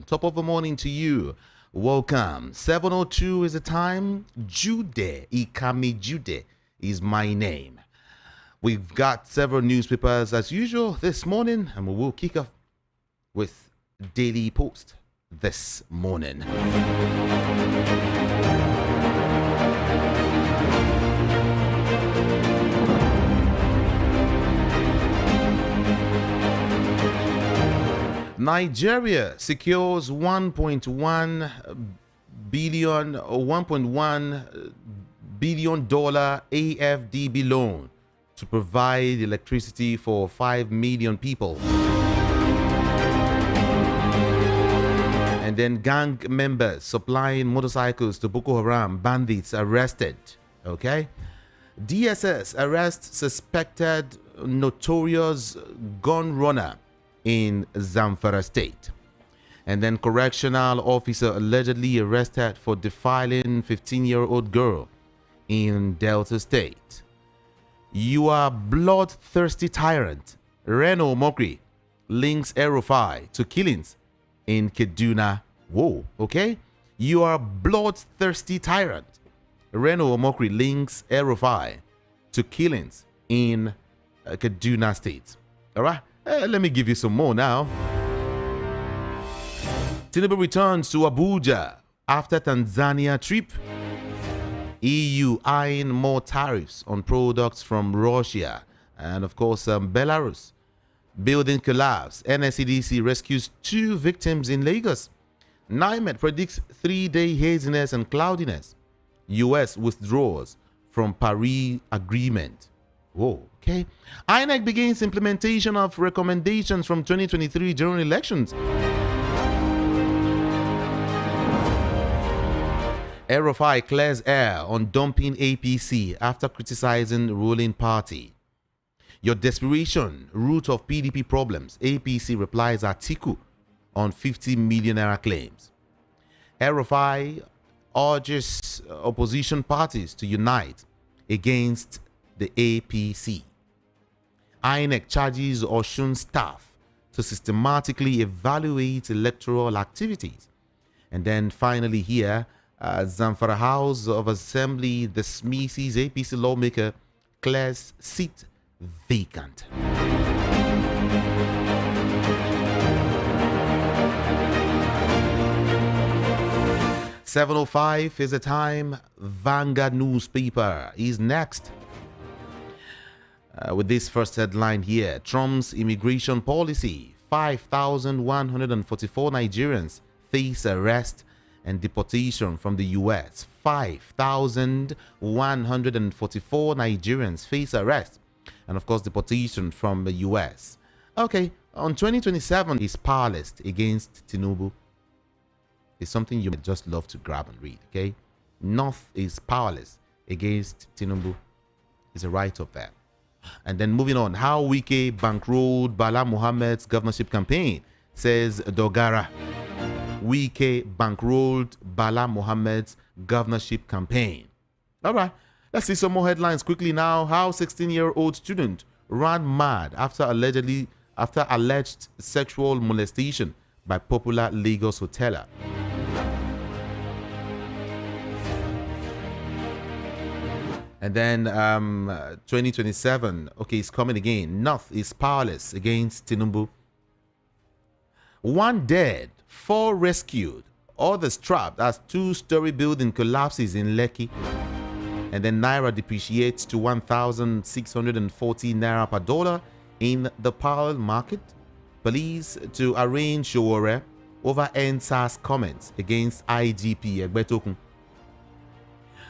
welcome. Top of the morning to you. Welcome. 7:02 is the time. Jude Ikami Jude is my name. We've got several newspapers as usual this morning, and we will kick off with Daily Post this morning. Nigeria secures 1.1 billion or $1.1 billion AFDB loan to provide electricity for 5 million people. And then gang members supplying motorcycles to Boko Haram bandits arrested. Okay. DSS arrests suspected notorious gun runner in Zamfara state. And then correctional officer allegedly arrested for defiling 15-year-old girl in Delta state. You are bloodthirsty tyrant. Reno Mokri links Erufai to killings in Kaduna. Whoa, okay? You are bloodthirsty tyrant. Reno Mokri links Erufai to killings in Kaduna state. All right? Let me give you some more now. Tinubu returns to Abuja after Tanzania trip. EU eyeing more tariffs on products from Russia. And of course, Belarus. Building collapse. NSCDC rescues 2 victims in Lagos. NIMET predicts 3-day haziness and cloudiness. US withdraws from Paris agreement. Whoa, okay. INEC begins implementation of recommendations from 2023 general elections. RFI clears air on dumping APC after criticizing ruling party. Your desperation, root of PDP problems. APC replies Atiku on 50 million naira claims. RFI urges opposition parties to unite against the APC. INEC charges Osun staff to systematically evaluate electoral activities. And then finally here, Zamfara House of Assembly dismisses APC lawmaker clears seat vacant. "7:05 is the time. Vanguard newspaper is next. With this first headline here, Trump's immigration policy. 5,144 Nigerians face arrest and deportation from the U.S. 5,144 Nigerians face arrest and, of course, deportation from the U.S. Okay, on 2027 is powerless against Tinubu. It's something you might just love to grab and read, okay? North is powerless against Tinubu. It's a write-up there. And then moving on, how Wike bankrolled Bala Mohammed's governorship campaign, says Dogara. Wike bankrolled Bala Mohammed's governorship campaign. All right, let's see some more headlines quickly now. How 16-year-old student ran mad after alleged sexual molestation by popular Lagos hoteler. And then 2027, okay, it's coming again. North is powerless against Tinubu. 1 dead, 4 rescued, others trapped as 2-story building collapses in Lekki. And then Naira depreciates to 1,640 Naira per dollar in the parallel market. Police to arraign Showore over NSAS comments against IGP Egbetokun.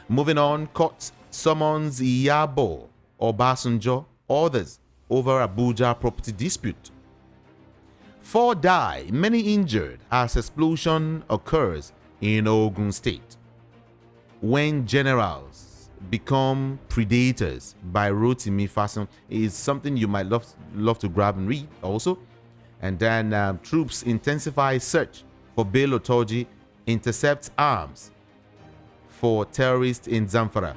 Moving on, court summons Iyabo Obasanjo, others over Abuja property dispute. 4 die, many injured as explosion occurs in Ogun State. When generals become predators by Rotimi Fason is something you might love to grab and read also. And then troops intensify search for Bello Turji, intercepts arms for terrorists in Zamfara.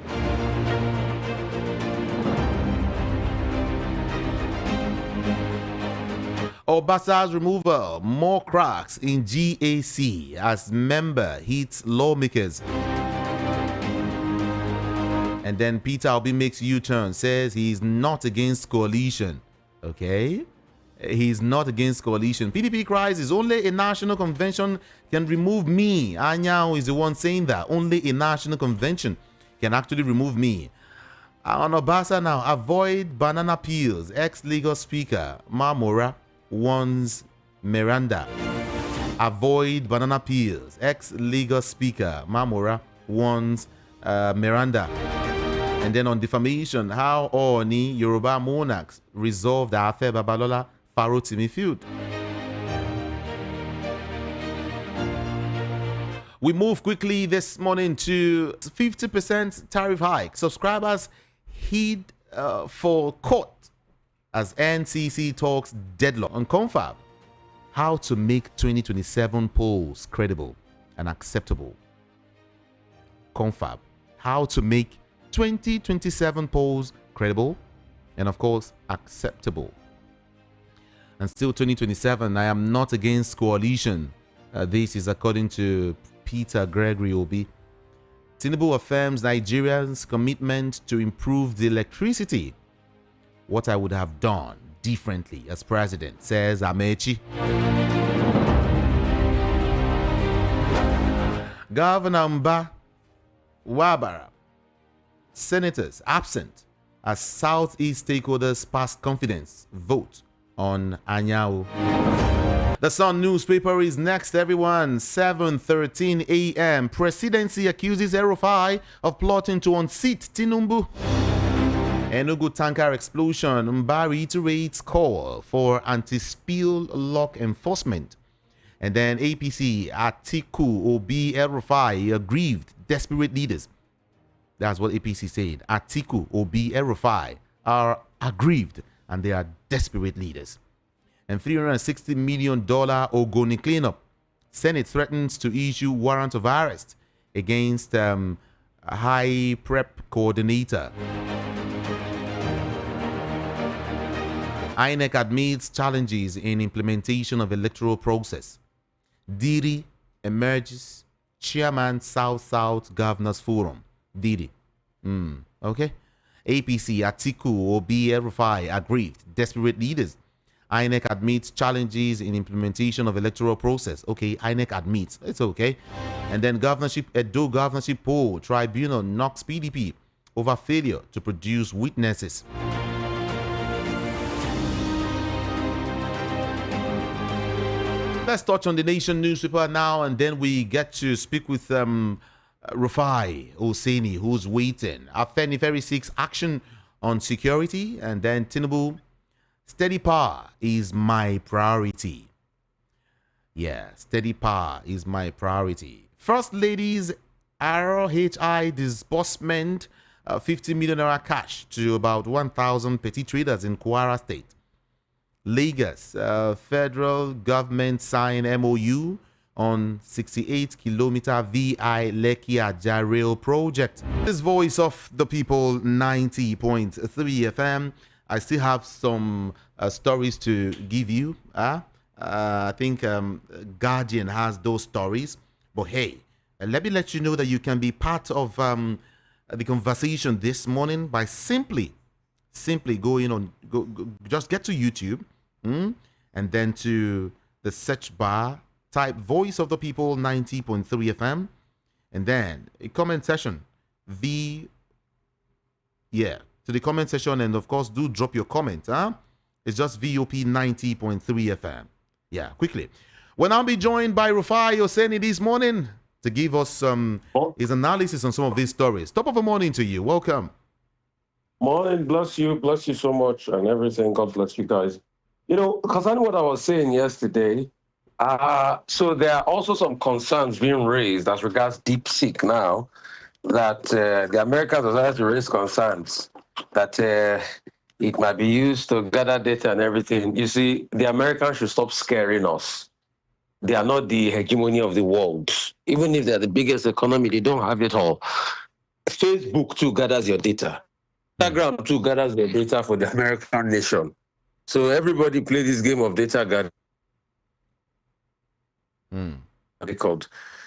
Obasa's removal, more cracks in GAC as member hits lawmakers. And then Peter Obi makes U-turn, says he's not against coalition. Okay? He's not against coalition. PDP cries, is only a national convention can remove me. Anyao is the one saying that. Only a national convention can actually remove me. On Obasa now, avoid banana peels. Ex-Lagos Speaker Mamora warns Miranda. Avoid banana peels. Ex-Lagos Speaker Mamora warns Miranda. And then on defamation, how Oni Yoruba monarchs resolved the Afe Babalola Farotimi feud. We move quickly this morning to 50% tariff hike. Subscribers heed for court as NCC talks deadlock on confab. How to make 2027 polls credible and acceptable. Confab. How to make 2027 polls credible and, of course, acceptable. And still 2027, I am not against coalition. This is according to Peter Gregory Obi. Tinubu affirms Nigerians' commitment to improve the electricity. What I would have done differently as president, says Amechi. Governor Mba Wabara. Senators absent as Southeast stakeholders pass confidence vote on Anyao. The Sun newspaper is next, everyone. 7:13 a.m. Presidency accuses Erufai of plotting to unseat Tinubu. Enugu tanker explosion. Mba reiterates call for anti-spill lock enforcement. And then APC, Atiku, Obi, Erufai, aggrieved desperate leaders. That's what APC said. Atiku, Obi, Erufai are aggrieved and they are desperate leaders. And $360 million Ogoni cleanup. Senate threatens to issue warrant of arrest against High Prep Coordinator. INEC admits challenges in implementation of electoral process. Diri emerges chairman South-South Governors Forum. Didi. Okay. APC, Atiku, Obi, Erufai, aggrieved. Desperate leaders. INEC admits challenges in implementation of electoral process. Okay, INEC admits. It's okay. And then governorship, Edo governorship poll. Tribunal knocks PDP over failure to produce witnesses. Let's touch on the Nation newspaper now, and then we get to speak with Rufai Hosseini, who's waiting. Afenifere seeks action on security, and then Tinubu, steady power is my priority. Yeah, steady power is my priority. First Lady's RHI disbursement, 50 million naira cash to about 1,000 petty traders in Kwara State. Lagos, federal government signed MOU on 68-kilometer VI Lekki Aja rail project. This voice of the people, 90.3 FM. I still have some stories to give you. I think Guardian has those stories. But hey, let me let you know that you can be part of the conversation this morning by simply going on, just get to YouTube and then to the search bar, type Voice of the People 90.3 FM, and then a comment section. To the comment section, and of course, do drop your comment. It's just VOP 90.3 FM. Yeah, quickly. We'll now be joined by Rufai Hosseini this morning to give us his analysis on some of these stories. Top of the morning to you. Welcome. Morning, bless you so much and everything. God bless you guys. You know, concerning what I was saying yesterday, so there are also some concerns being raised as regards DeepSeek now, that the Americans have started to raise concerns that it might be used to gather data and everything. You see, the Americans should stop scaring us. They are not the hegemony of the world. Even if they're the biggest economy, they don't have it all. Facebook too gathers your data. Instagram too gathers the data for the American nation. So everybody play this game of data gathering.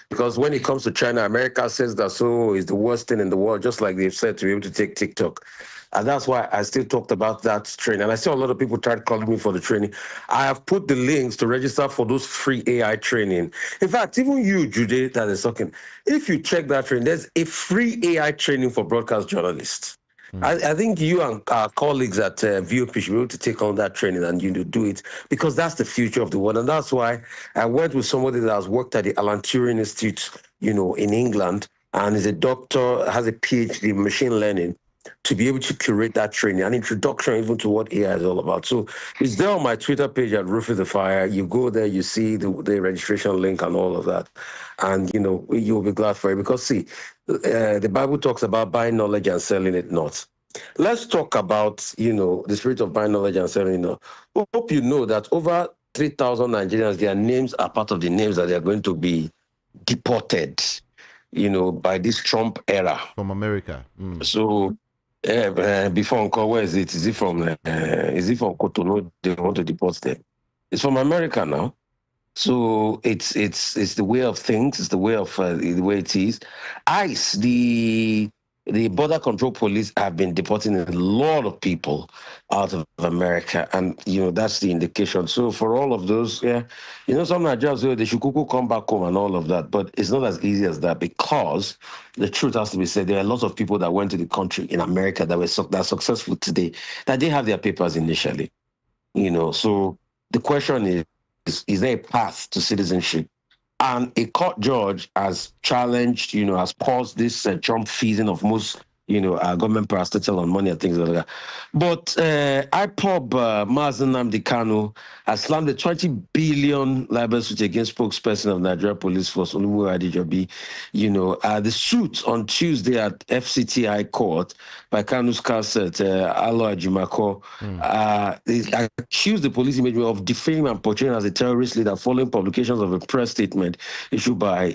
Because when it comes to China, America says that so is the worst thing in the world, just like they've said to be able to take TikTok. And that's why I still talked about that training. And I saw a lot of people tried calling me for the training. I have put the links to register for those free AI training. In fact, even you, Jude, that is talking, if you check that training, there's a free AI training for broadcast journalists. I think you and our colleagues at VOP should be able to take on that training and do it, because that's the future of the world. And that's why I went with somebody that has worked at the Alan Turing Institute, in England, and is a doctor, has a PhD in machine learning, to be able to curate that training, an introduction even to what AI is all about. So it's there on my Twitter page at Rufus the Fire. You go there, you see the registration link and all of that. And, you'll be glad for it, because see, the Bible talks about buying knowledge and selling it not. Let's talk about, the spirit of buying knowledge and selling it not. Hope you know that over 3,000 Nigerians, their names are part of the names that they're going to be deported, by this Trump era. From America. So, before Uncle, where is it? Is it from Cotonou? They want to deport them. It's from America now. So it's the way of things. It's the way of the way it is. ICE, the border control police, have been deporting a lot of people out of America, and that's the indication. So for all of those, some Nigerians say they should come back home and all of that, but it's not as easy as that, because the truth has to be said. There are lots of people that went to the country in America that are successful today, that they have their papers initially. So the question is there a path to citizenship? And a court judge has challenged, has paused this Trump feasing of most, government parastatal on money and things like that. But IPOB, Nnamdi Kanu, has slammed a 20 billion libel suit against spokesperson of Nigeria Police Force, Olumu Adejobi. The suit on Tuesday at FCTI Court by Kanu's cassette, Alo Ajimako, they accused the police imagery of defaming and portraying as a terrorist leader following publications of a press statement issued by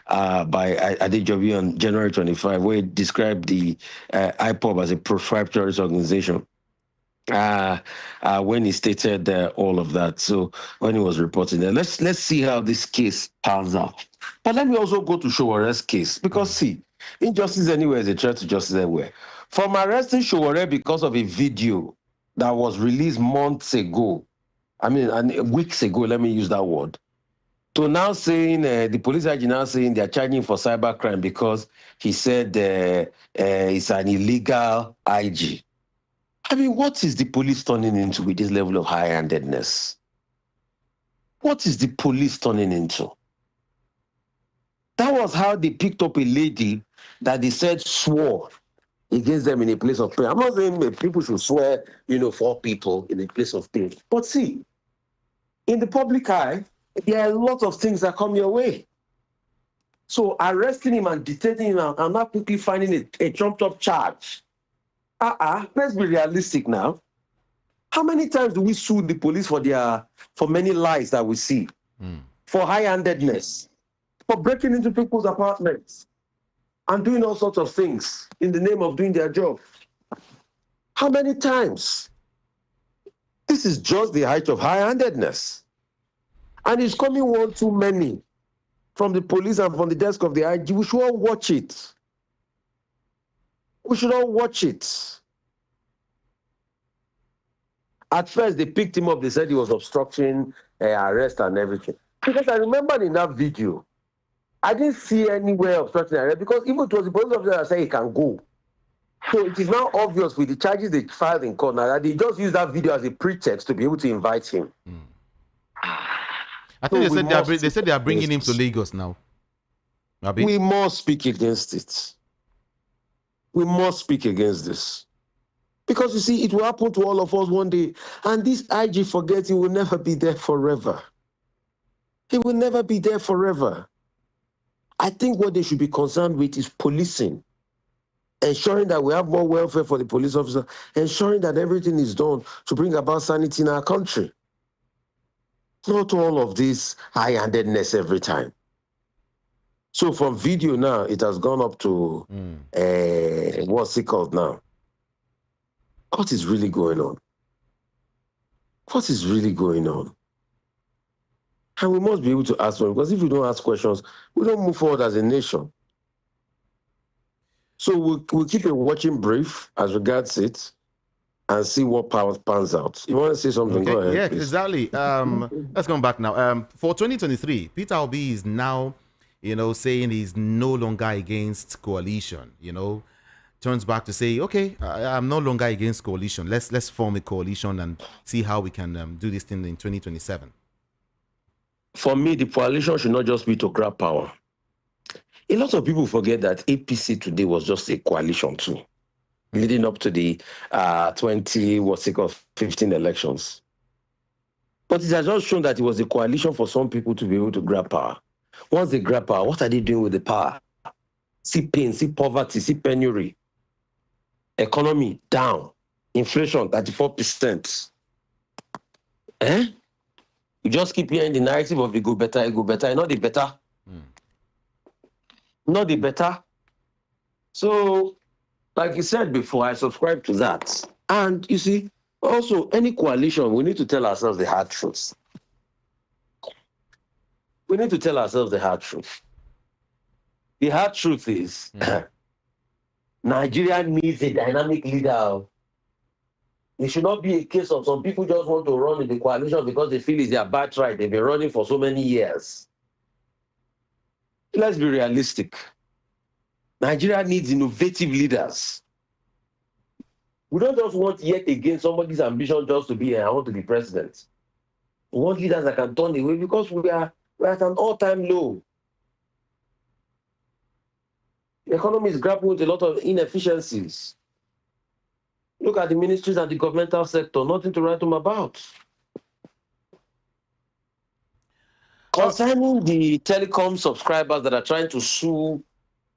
Adejobi on January 25, where it described the IPOB as a proscribed terrorist organization. When he stated all of that, so when he was reporting that, let's see how this case pans out. But let me also go to Showore's case, because see, injustice anywhere is a threat to justice everywhere. From arresting Showore because of a video that was released months ago, and weeks ago, let me use that word, to now saying, the police are now saying they're charging for cybercrime because he said it's an illegal IG. What is the police turning into with this level of high-handedness? What is the police turning into? That was how they picked up a lady that they said swore against them in a place of prayer. I'm not saying people should swear, for people in a place of pain. But see, in the public eye, there are a lot of things that come your way. So arresting him and detaining him and not quickly finding a trumped-up charge. Let's be realistic now. How many times do we sue the police for many lies that we see? For high-handedness, for breaking into people's apartments and doing all sorts of things in the name of doing their job? How many times? This is just the height of high-handedness. And it's coming one too many from the police and from the desk of the IG. We should all watch it. We should all watch it. At first, they picked him up. They said he was obstructing arrest and everything. Because I remember in that video, I didn't see anywhere obstructing arrest, because even it was the police officer that said he can go. So it is now obvious with the charges they filed in court now that they just use that video as a pretext to be able to invite him. I think they said they are bringing him to Lagos now. Abi? We must speak against it. We must speak against this. Because you see, it will happen to all of us one day. And this IG forgets he will never be there forever. He will never be there forever. I think what they should be concerned with is policing. Ensuring that we have more welfare for the police officer. Ensuring that everything is done to bring about sanity in our country. Not all of this high-handedness every time. So from video now, it has gone up to, what's it called now? What is really going on? What is really going on? And we must be able to ask them, because if we don't ask questions, we don't move forward as a nation. So we'll keep a watching brief as regards it and see what power pans out. You want to say something? Okay. Go ahead, Yeah, please. exactly. Let's come back now. For 2023, Peter Obi is now, saying he's no longer against coalition. Turns back to say, okay, I'm no longer against coalition. Let's form a coalition and see how we can do this thing in 2027. For me, the coalition should not just be to grab power. A lot of people forget that APC today was just a coalition too, leading up to the 15 elections. But it has just shown that it was a coalition for some people to be able to grab power. Once they grab power, what are they doing with the power? See pain, see poverty, see penury. Economy down. Inflation 34%. You just keep hearing the narrative of it go better, not the better. Not the better. So, like you said before, I subscribe to that. And you see, also, any coalition, we need to tell ourselves the hard truth. We need to tell ourselves the hard truth. The hard truth is, Nigeria needs a dynamic leader. It should not be a case of some people just want to run in the coalition because they feel it's their birthright. They've been running for so many years. Let's be realistic. Nigeria needs innovative leaders. We don't just want yet again somebody's ambition just to be, I want to be president. We want leaders that can turn the way because we're at an all-time low. The economy is grappling with a lot of inefficiencies. Look at the ministries and the governmental sector, nothing to write home about. Concerning the telecom subscribers that are trying to sue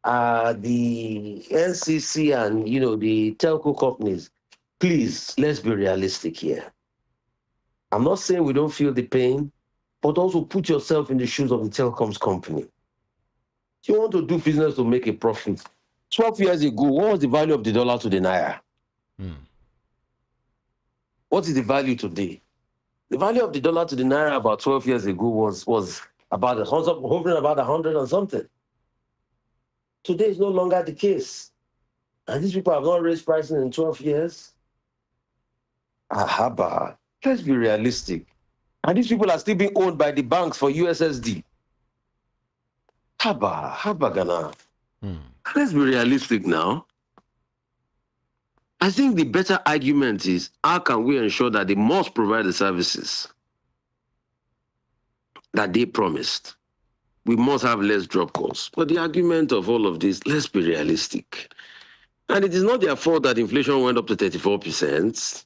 the NCC and the telco companies, please, let's be realistic here. I'm not saying we don't feel the pain, but also put yourself in the shoes of the telecoms company. You want to do business to make a profit. 12 years ago, what was the value of the dollar to the naira? What is the value today? The value of the dollar to the naira about 12 years ago was about hovering about 100 and something. Today is no longer the case. And these people have not raised prices in 12 years. Ahaba, let's be realistic. And these people are still being owned by the banks for USSD. Haba Ghana. Let's be realistic now. I think the better argument is, how can we ensure that they must provide the services that they promised? We must have less drop calls. But the argument of all of this, let's be realistic. And it is not their fault that inflation went up to 34%.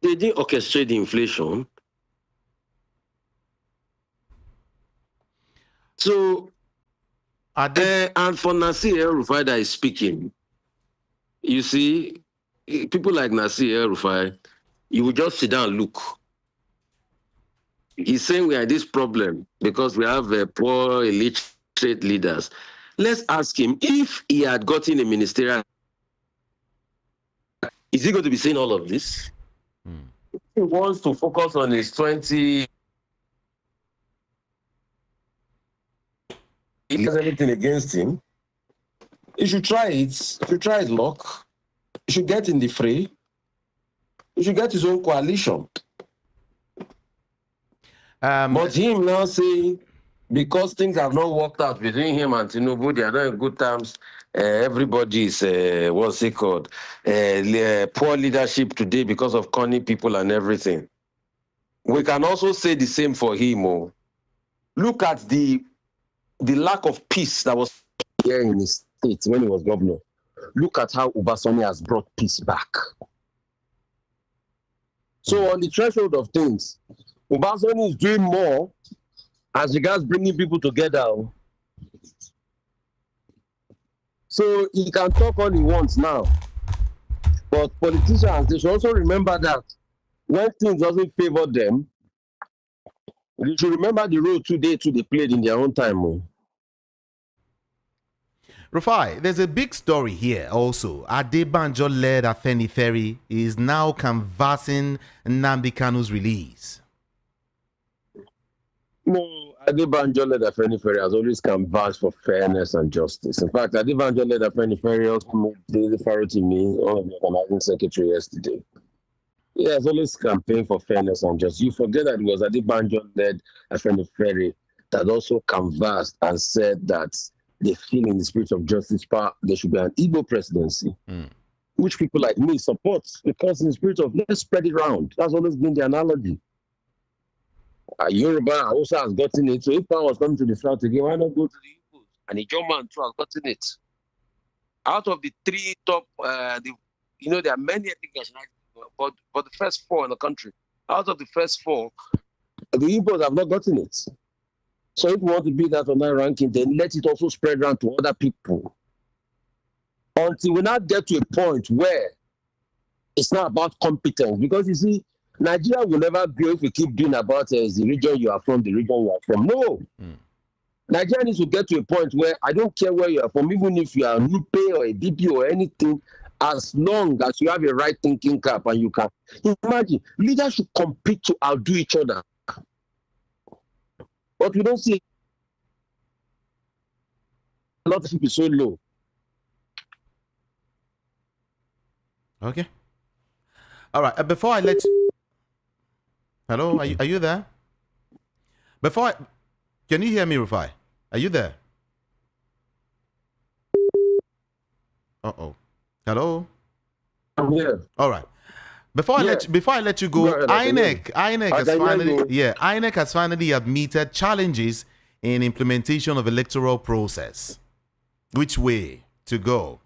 They didn't orchestrate the inflation. So, and for Nasir El-Rufai that is speaking, you see, people like Nasir El-Rufai, you will just sit down and look. He's saying we are this problem because we have poor illiterate leaders. Let's ask him, if he had gotten a ministerial, is he going to be saying all of this? He wants to focus on his 20. He has anything against him. He should try it. He should try his luck. He should get in the fray. He should get his own coalition. But him now saying, because things have not worked out between him and Tinubu, they are not in good terms. Everybody is, what's it called? Poor leadership today because of corny people and everything. We can also say the same for him. Oh. Look at the lack of peace that was here in his state when he was governor. Look at how Obasanjo has brought peace back. So on the threshold of things, Obasanjo is doing more as regards bringing people together. So he can talk all he wants now. But politicians, they should also remember that when things doesn't favor them, they should remember the role they played in their own time. Rufai, there's a big story here also. Adebanjo-led Afenifere is now canvassing Nnamdi Kanu's release. No, Adebanjo-led Afenifere has always canvassed for fairness and justice. In fact, Adebanjo-led Afenifere also made David Farotimi, one of the organizing secretary yesterday. He has always campaigned for fairness and justice. You forget that it was Adebanjo-led Afenifere that also canvassed and said that they feel in the spirit of justice power there should be an Igbo presidency, which people like me support, because in the spirit of let's spread it around. That's always been the analogy. Yoruba also has gotten it. So if I was coming to the South again, why not go to the Igbos? And the German too has gotten it. Out of the three top, there are many ethnic nationalities, but the first four in the country, out of the first four, the Igbos have not gotten it. So if we want to be that on that ranking, then let it also spread around to other people. Until we now get to a point where it's not about competence. Because you see, Nigeria will never be if we keep doing about the region you are from, the region you are from. No. Nigeria needs to get to a point where I don't care where you are from, even if you are a Nupe or a DP or anything, as long as you have a right thinking cap and you can. Imagine, leaders should compete to outdo each other. But we don't see a lot of people so low. Okay. All right. Before I let you... Hello, are you there? Can you hear me, Rufai? Are you there? Uh-oh. Hello? I'm here. All right. Before I let you go, INEC has finally admitted challenges in implementation of electoral process. Which way to go?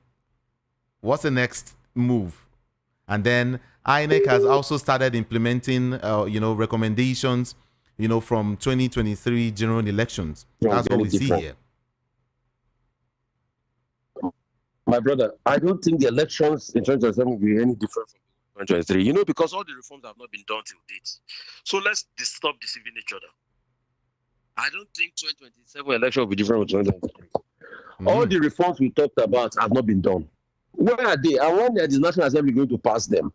What's the next move? And then INEC has also started implementing, recommendations, from 2023 general elections. That's what we see here. My brother, I don't think the elections in 2027 will be any different from 2023. Because all the reforms have not been done till date. So let's stop deceiving each other. I don't think 2027 election will be different from 2023. All the reforms we talked about have not been done. Where are they? And when is the National Assembly going to pass them?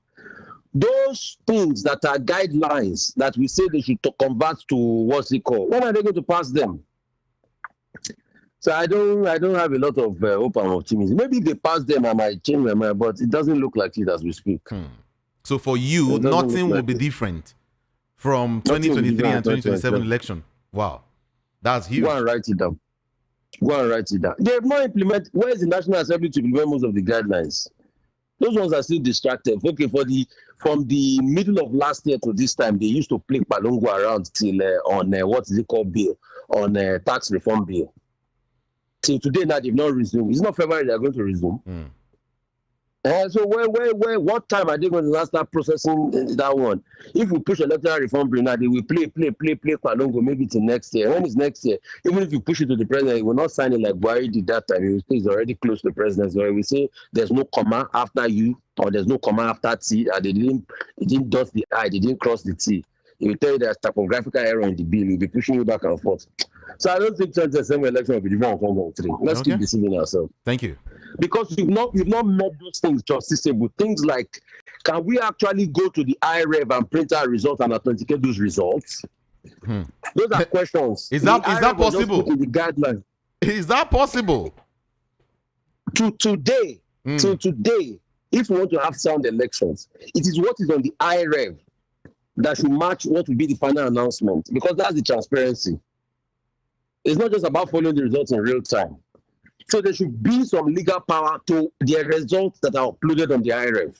Those things that are guidelines that we say they should convert to what's it called? When are they going to pass them? So I don't have a lot of hope and optimism. Maybe if they pass them, I might change my mind, but it doesn't look like it as we speak. So for you, nothing will be different from 2023 and 2027 election. Wow, that's huge. Go and write it down. They have not implemented. Where is the National Assembly to implement most of the guidelines? Those ones are still distracted. Okay, from the middle of last year to this time, they used to play Palongo around till on what is it called bill, on tax reform bill. Till today now they've not resumed. It's not February they're going to resume. So what time are they going to start processing that one? If we push electoral reform bill now, they will play Palongo maybe till next year. When it's next year, even if you push it to the president, he will not sign it like Buhari did that time. He will say he's already close to the president. So he will say there's no comma after you, or there's no comma after T, and they didn't dot the I, they didn't cross the T. He will tell you there's typographical error in the bill. He'll be pushing you back and forth. So I don't think 2027 election will be different from 2023. Let's keep deceiving ourselves. Thank you. Because we've not made those things justiciable. Things like, can we actually go to the IREV and print our results and authenticate those results? Those are questions. Is that possible? In the guidelines. Is that possible? Till today, if we want to have sound elections, it is what is on the IREV that should match what will be the final announcement, because that's the transparency. It's not just about following the results in real time. So there should be some legal power to the results that are uploaded on the IRF,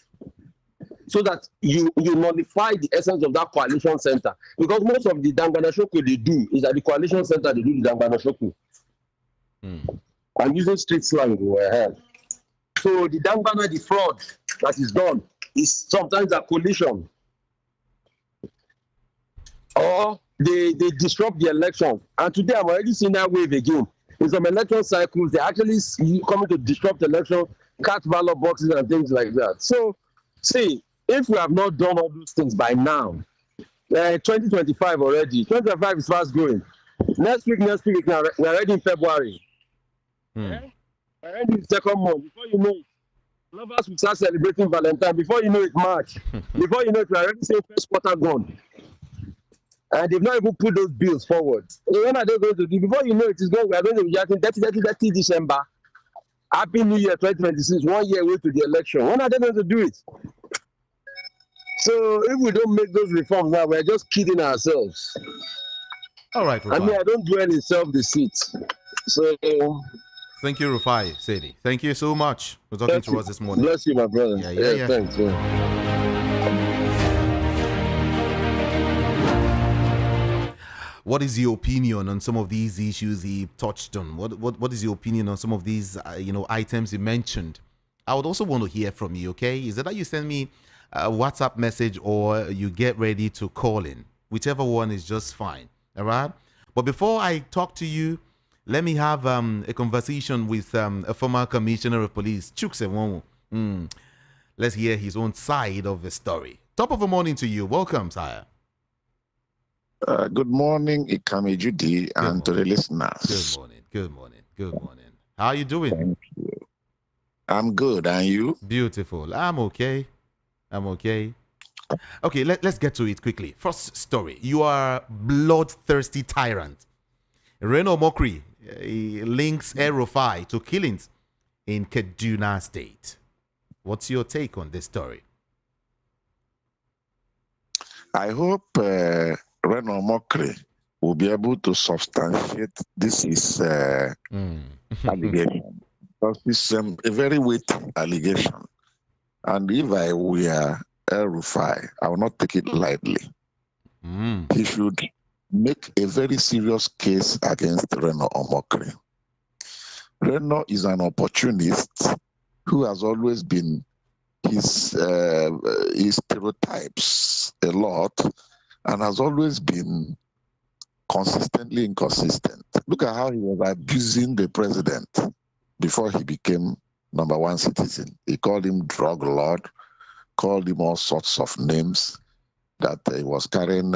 so that you nullify the essence of that coalition center. Because most of the Danganashoku they do is at the coalition center they do the Danganashoku. I'm using street slang. So the Dangana, the fraud that is done is sometimes a coalition. Or they disrupt the election. And today I'm already seeing that wave again. In some election cycles, they actually coming to disrupt election, cut ballot boxes and things like that. So, see, if we have not done all those things by now, 2025 already, 2025 is fast going. Next week, we're already in February. And the second month, before you know it, lovers will start celebrating Valentine. Before you know it, March. Before you know it, we are already saying first quarter gone. And they've not even put those bills forward. So when are they going to do? Before you know it is going, we are going to be getting 30 December. Happy New Year 2026, 1 year away to the election. When are they going to do it? So if we don't make those reforms now, we're just kidding ourselves. All right, Rufai. I mean, I don't dwell in self-deceit. So thank you, Rufai Sedi. Thank you so much for talking to us this morning. Bless you, my brother. Yeah. Thanks. What is your opinion on some of these issues he touched on? What is your opinion on some of these items he mentioned? I would also want to hear from you. Okay, is it that you send me a WhatsApp message or you get ready to call in? Whichever one is just fine. All right. But before I talk to you, let me have a conversation with a former commissioner of police, Chukse. Let's hear his own side of the story. Top of the morning to you. Welcome, sire. Good morning, Ikame Judy, and to the listeners. Good morning. How are you doing? Thank you. I'm good, and you? Beautiful. I'm okay. Okay, let's get to it quickly. First story. You are bloodthirsty tyrant. Reno Mokri links El-Rufai to killings in Kaduna State. What's your take on this story? I hope Reno Mokri will be able to substantiate this is allegation. Because it's a very weighty allegation. And if I were El-Rufai, I will not take it lightly. He should make a very serious case against Reno Mokri. Reno is an opportunist who has always been his stereotypes a lot and has always been consistently inconsistent. Look at how he was abusing the president before he became #1 citizen. He called him drug lord, called him all sorts of names, that he was carrying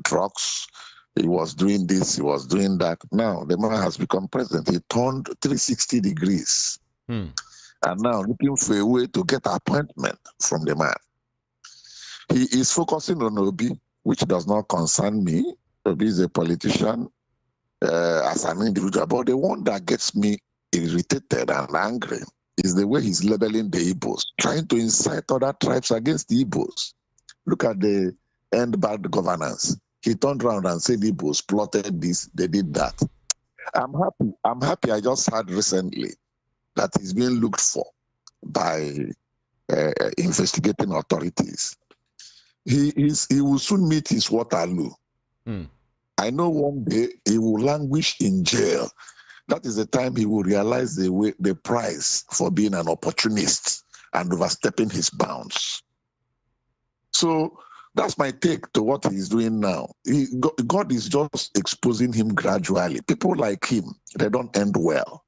drugs, he was doing this, he was doing that. Now the man has become president. He turned 360 degrees. And now looking for a way to get appointment from the man. He is focusing on Obi, which does not concern me. Obi is a politician as an individual. But the one that gets me irritated and angry is the way he's labeling the Igbos, trying to incite other tribes against the Igbos. Look at the end bad governance. He turned around and said the Igbos plotted this, they did that. I'm happy. I just heard recently that is being looked for by investigating authorities. He will soon meet his Waterloo. I know one day he will languish in jail. That is the time he will realize the price for being an opportunist and overstepping his bounds. So that's my take to what he's doing now. God is just exposing him gradually. People like him, they don't end well.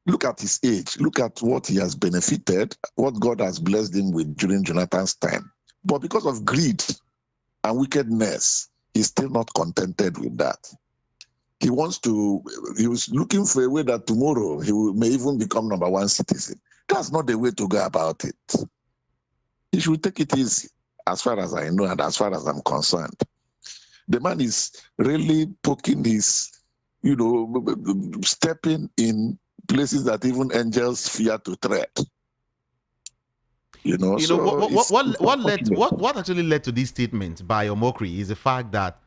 Look at his age. Look at what he has benefited, what God has blessed him with during Jonathan's time. But because of greed and wickedness, he's still not contented with that. He was looking for a way that tomorrow may even become #1 citizen. That's not the way to go about it. He should take it easy, as far as I know and as far as I'm concerned. The man is really poking his, stepping in places that even angels fear to tread. What actually led to this statement by Omokri is the fact that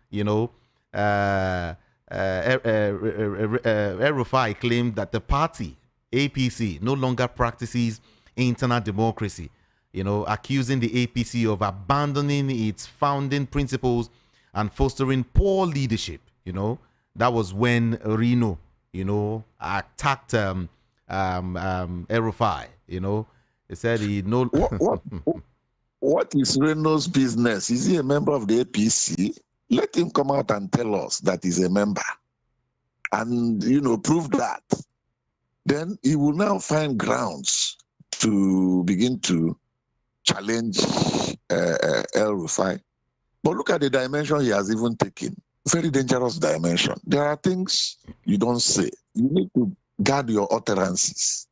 El-Rufai claimed that the party APC no longer practices internal democracy, accusing the APC of abandoning its founding principles and fostering poor leadership. That was when Reno attacked El-Rufai. They said he no. What is Reno's business? Is he a member of the APC? Let him come out and tell us that he's a member, and prove that. Then he will now find grounds to begin to challenge El-Rufai. But look at the dimension he has even taken. Very dangerous dimension. There are things you don't say. You need to guard your utterances.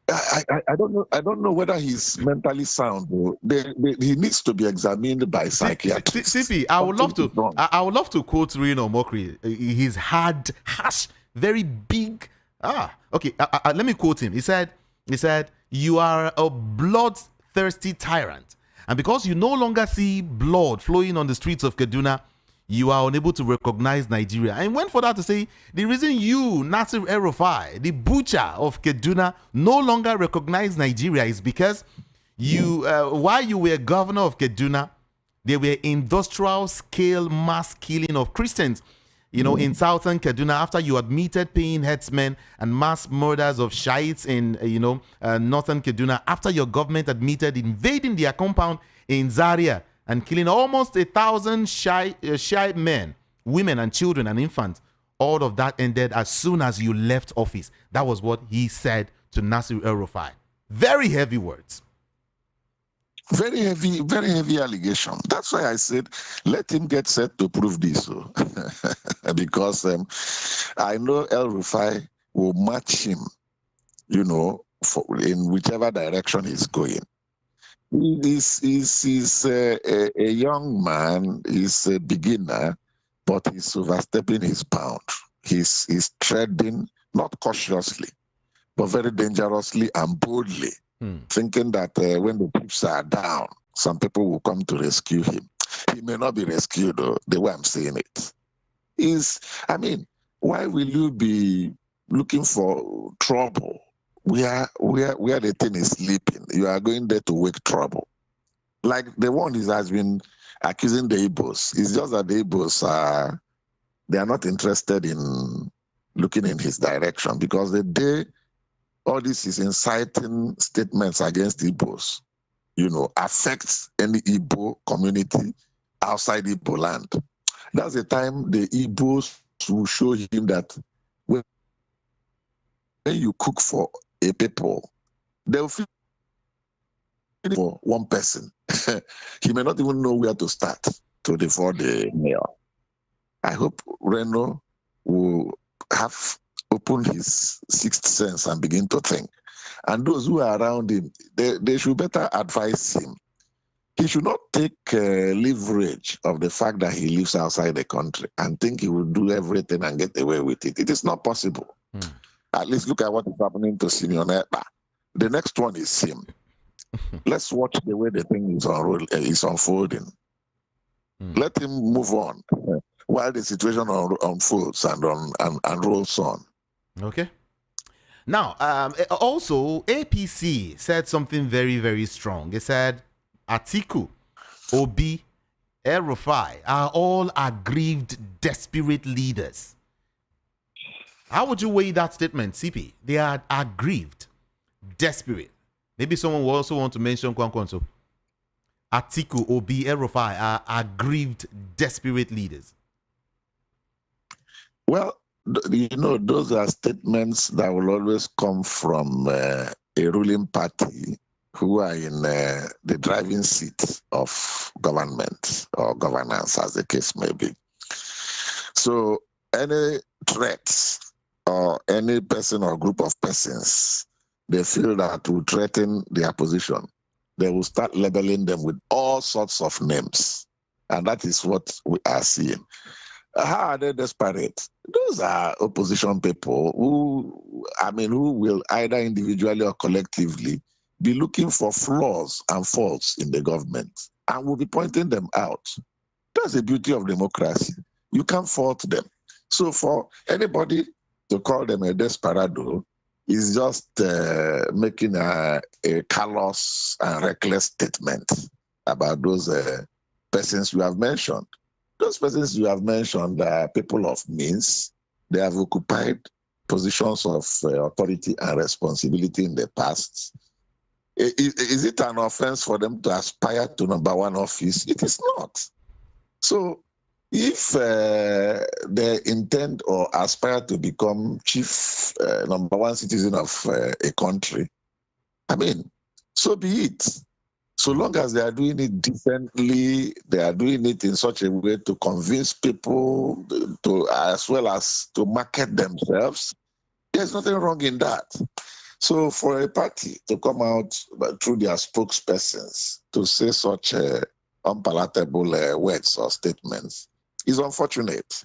I don't know whether he's mentally sound. He needs to be examined by psychiatrists. CP, I would love to quote Reno Mokri. He's had harsh, very big. Okay. Let me quote him. He said, "You are a bloodthirsty tyrant, and because you no longer see blood flowing on the streets of Kaduna, you are unable to recognize Nigeria." And went for that to say, the reason you, Nasir El-Rufai, the butcher of Kaduna, no longer recognize Nigeria is because you, while you were governor of Kaduna, there were industrial scale mass killing of Christians, in southern Kaduna, after you admitted paying headsmen and mass murders of Shiites in, northern Kaduna, after your government admitted invading their compound in Zaria and killing almost 1,000 Shiite men, women, and children and infants. All of that ended as soon as you left office. That was what he said to Nasir El-Rufai. Very heavy words. Very heavy allegation. That's why I said, let him get set to prove this. Because I know El-Rufai will match him, in whichever direction he's going. He's a young man, he's a beginner, but he's overstepping his bound. He's treading, not cautiously, but very dangerously and boldly, thinking that when the chips are down, some people will come to rescue him. He may not be rescued, though, the way I'm saying it. Why will you be looking for trouble where the thing is sleeping? You are going there to wake trouble. Like the one has been accusing the Igbos. It's just that the Igbos they are not interested in looking in his direction, because the day all this is inciting statements against Igbos, affects any Igbo community outside Igbo land. That's the time the Igbos will show him that when you cook for a people, they'll feel for one person. He may not even know where to start to defraud the meal. I hope Reno will have opened his sixth sense and begin to think. And those who are around him, they should better advise him. He should not take leverage of the fact that he lives outside the country and think he will do everything and get away with it. It is not possible. At least look at what is happening to Simeon Ekpa. The next one is him. Let's watch the way the thing is unfolding. Let him move on while the situation unfolds and rolls on. Okay. Now, also, APC said something very, very strong. It said, Atiku, Obi, El-Rufai are all aggrieved, desperate leaders. How would you weigh that statement, CP? They are aggrieved, desperate. Maybe someone will also want to mention Kwankwanso. Atiku, Obi, El-Rufai are aggrieved, desperate leaders. Well, those are statements that will always come from a ruling party who are in the driving seat of government or governance, as the case may be. So any threats or any person or group of persons they feel that will threaten their position, they will start labeling them with all sorts of names. And that is what we are seeing. How are they desperate? Those are opposition people who will either individually or collectively be looking for flaws and faults in the government and will be pointing them out. That's the beauty of democracy. You can't fault them. So for anybody to call them a desperado is just making a callous and reckless statement about those persons you have mentioned. Those persons you have mentioned are people of means. They have occupied positions of authority and responsibility in the past. Is it an offense for them to aspire to number one office? It is not. So if they intend or aspire to become chief number one citizen of a country, so be it. So long as they are doing it decently, they are doing it in such a way to convince people, to as well as to market themselves, There's nothing wrong in that. So for a party to come out through their spokespersons to say such unpalatable words or statements is unfortunate.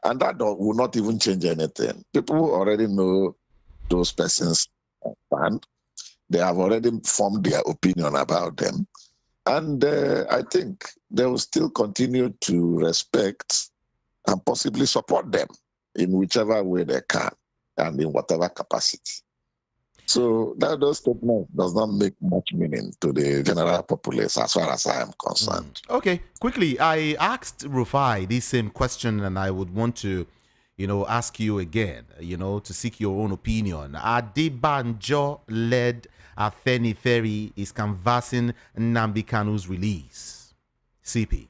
And that will not even change anything. People already know those persons stand. They have already formed their opinion about them. And I think they will still continue to respect and possibly support them in whichever way they can and in whatever capacity. So those statements does not make much meaning to the general populace as far as I am concerned. Okay, quickly, I asked Rufai this same question, and I would want to, ask you again, to seek your own opinion. Adebanjo led Afenifere is canvassing Nnamdi Kanu's release. CP.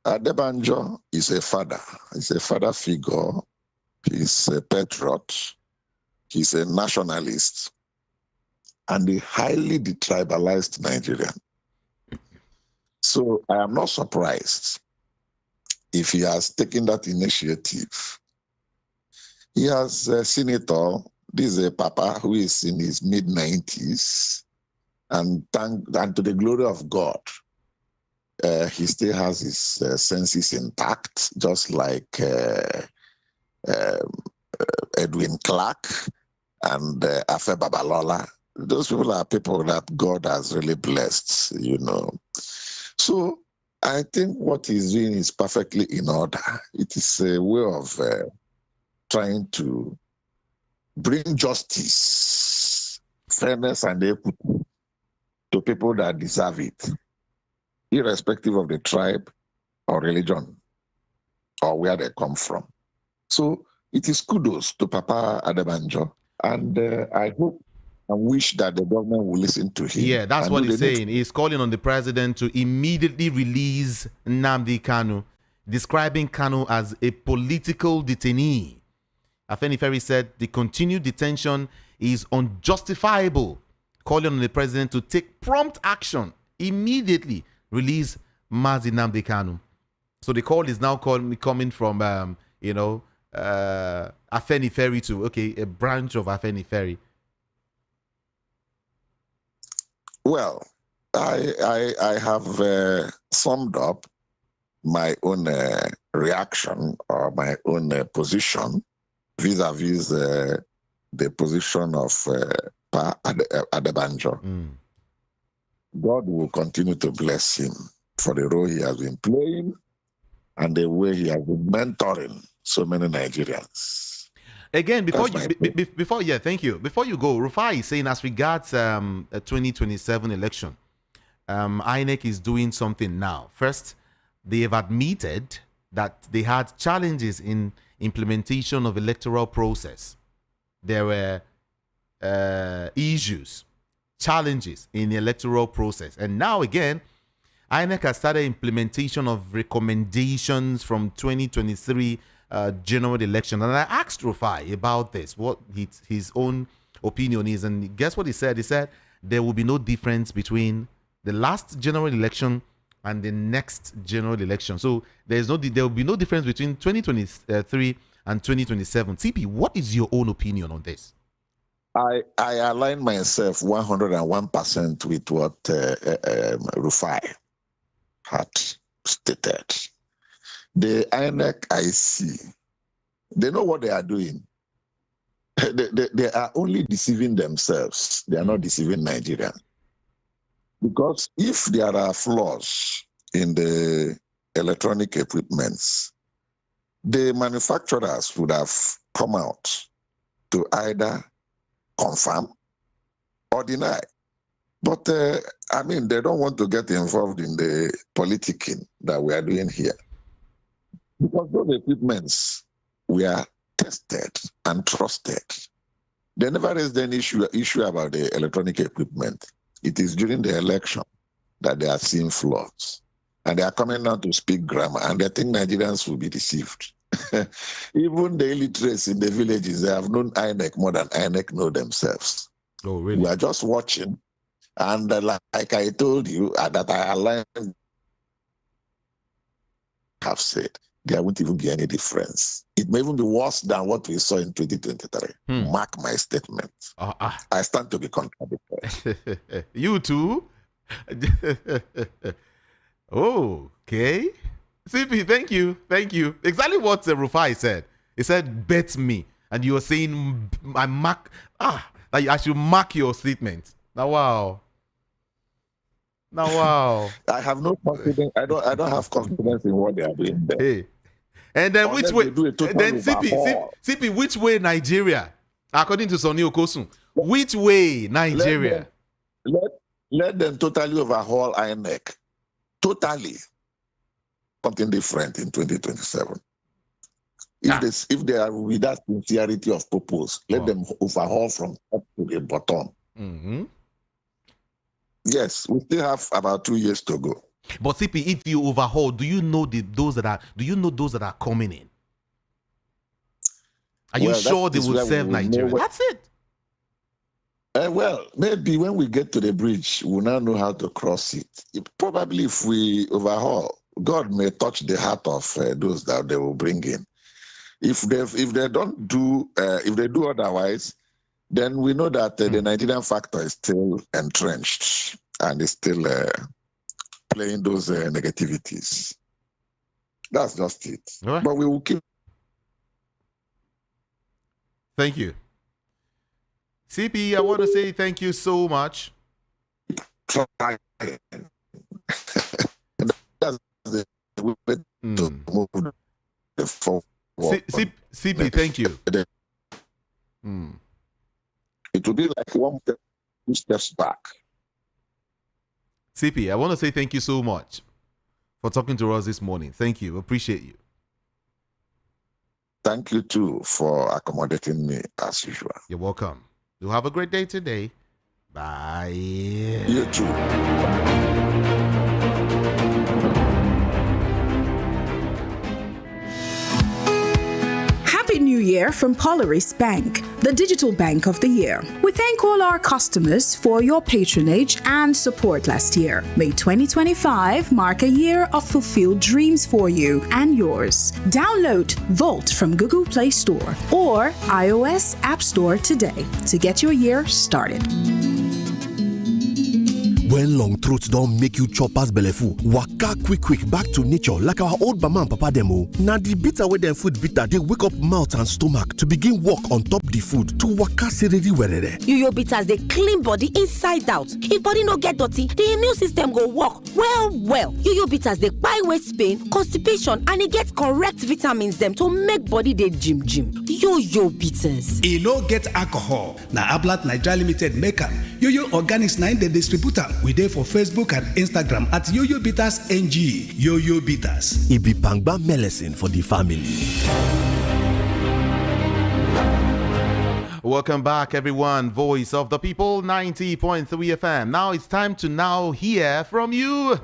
Adebanjo is a father. He's a father figure. He's a patriot. He's a nationalist and a highly detribalized Nigerian. So I am not surprised if he has taken that initiative. He has a senator. This is a papa who is in his mid-90s, and to the glory of God, he still has his senses intact, just like Edwin Clark and Afe Babalola. Those people are people that God has really blessed, So I think what he's doing is perfectly in order. It is a way of trying to bring justice, fairness, and equity to people that deserve it, irrespective of the tribe or religion or where they come from. So it is kudos to Papa Adebanjo, and I hope and wish that the government will listen to him. Yeah, that's what he's saying. He's calling on the president to immediately release Nnamdi Kanu, describing Kanu as a political detainee. Afenifere said the continued detention is unjustifiable, calling on the president to take prompt action, immediately release Mazi Nnamdi Kanu. So the call is now coming from, Afenifere to, a branch of Afenifere. Well, I have summed up my own reaction or my own position vis-a-vis the position of Pa Adebanjo. God will continue to bless him for the role he has been playing and the way he has been mentoring so many Nigerians. Again, thank you. Before you go, Rufai is saying as regards a 2027 election, INEC is doing something now. First, they have admitted that they had challenges in implementation of electoral process. There were issues, challenges in the electoral process. And now again, INEC has started implementation of recommendations from 2023 general election. And I asked Rufai about this, what his own opinion is. And guess what he said? He said there will be no difference between the last general election and the next general election. So there will be no difference between 2023 and 2027. CP, what is your own opinion on this? I align myself 101% with what Rufai had stated. The INEC I see, they know what they are doing. They are only deceiving themselves. They are not deceiving Nigeria. Because if there are flaws in the electronic equipments, the manufacturers would have come out to either confirm or deny. But, they don't want to get involved in the politicking that we are doing here. Because those equipments were tested and trusted. They never raised any issue about the electronic equipment. It is during the election that they are seeing flaws. And they are coming down to speak grammar, and they think Nigerians will be deceived. Even the illiterates in the villages, they have known INEC more than INEC know themselves. Oh, really? We are just watching. And like I told you, that I aligned have said, There won't even be any difference. It may even be worse than what we saw in 2023. Mark my statement. I stand to be contradicted. You too? Okay. CP, thank you. Thank you. Exactly what Rufai said. He said, bet me. And you were saying, that I should mark your statement. Now, wow. I have no confidence. I don't have confidence in what they are doing there. Hey. And then Unless which way? Then CP, which way Nigeria? According to Sonny Okosun, which way Nigeria? Let them totally overhaul INEC. Totally. Something different in 2027. If they are with that sincerity of purpose, let them overhaul from top to the bottom. Mm-hmm. Yes, we still have about 2 years to go. But CP, if you overhaul, do you know those that are coming in? Are you sure they will serve Nigeria? That's it. Well, maybe when we get to the bridge, we'll now know how to cross it. Probably if we overhaul, God may touch the heart of those that they will bring in. If they don't do, if they do otherwise, then we know that the Nigerian factor is still entrenched and is still playing those negativities. That's just it. Right. But we will keep. Thank you. CP, I want to say thank you so much. That's the way to move the forward. CP, thank you. It will be like 1 step, 2 steps back. CP, I want to say thank you so much for talking to us this morning. Thank you. Appreciate you. Thank you too for accommodating me as usual. You're welcome. You have a great day today. Bye. You too. Happy New Year from Polaris Bank, the digital bank of the year. We thank all our customers for your patronage and support last year. May 2025 mark a year of fulfilled dreams for you and yours. Download Vault from Google Play Store or iOS App Store today to get your year started. When long throat don't make you chop as belleful, waka quick back to nature like our old mama and papa demo. Now the bitter way them food bitter, they wake up mouth and stomach to begin work on top the food to waka seredi werere. Yo bitters they clean body inside out. If body no get dirty, the immune system go work well. Yo bitters they buy waist pain, constipation, and it gets correct vitamins them to make body they gym. Yo bitters. E no get alcohol. Na Ablat Nigeria Limited maker. Yo Organics 9 the distributor. We there for Facebook and Instagram at Yo Bitters NG. Yo Bitters. It be pangba medicine for the family. Welcome back, everyone. Voice of the People, 90.3 FM. Now it's time to hear from you.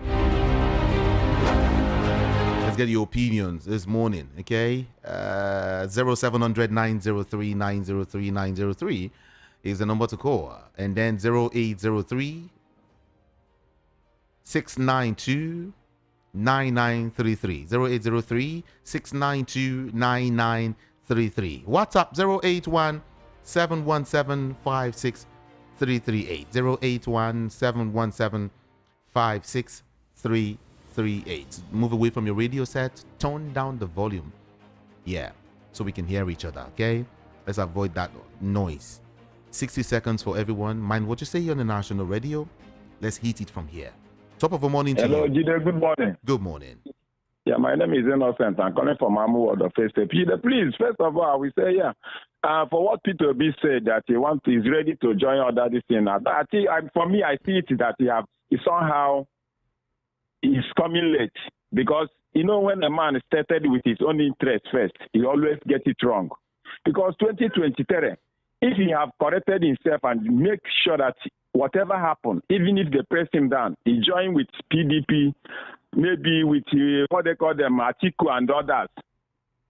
Let's get your opinions this morning, okay? 0700 903 903 903 is the number to call. And then 0803 692 9933. 0803 692 9933. WhatsApp 081 717 56338. 081 717 56338. Move away from your radio set. Tone down the volume. Yeah, so we can hear each other, okay? Let's avoid that noise. 60 seconds for everyone. Mind what you say on the national radio. Let's heat it from here. Top of the morning to Hello, you. Jide, good morning. Good morning. Yeah, my name is Innocent. I'm calling from Amu of the First Step. Jide, please, first of all, we say, for what Peter B said that he's ready to join other this thing. I think, for me, I see it that he somehow is coming late because, when a man started with his own interest first, he always gets it wrong. Because 2023, if he have corrected himself and make sure that whatever happened, even if they press him down, he join with PDP, maybe with what they call them, Atiku and others.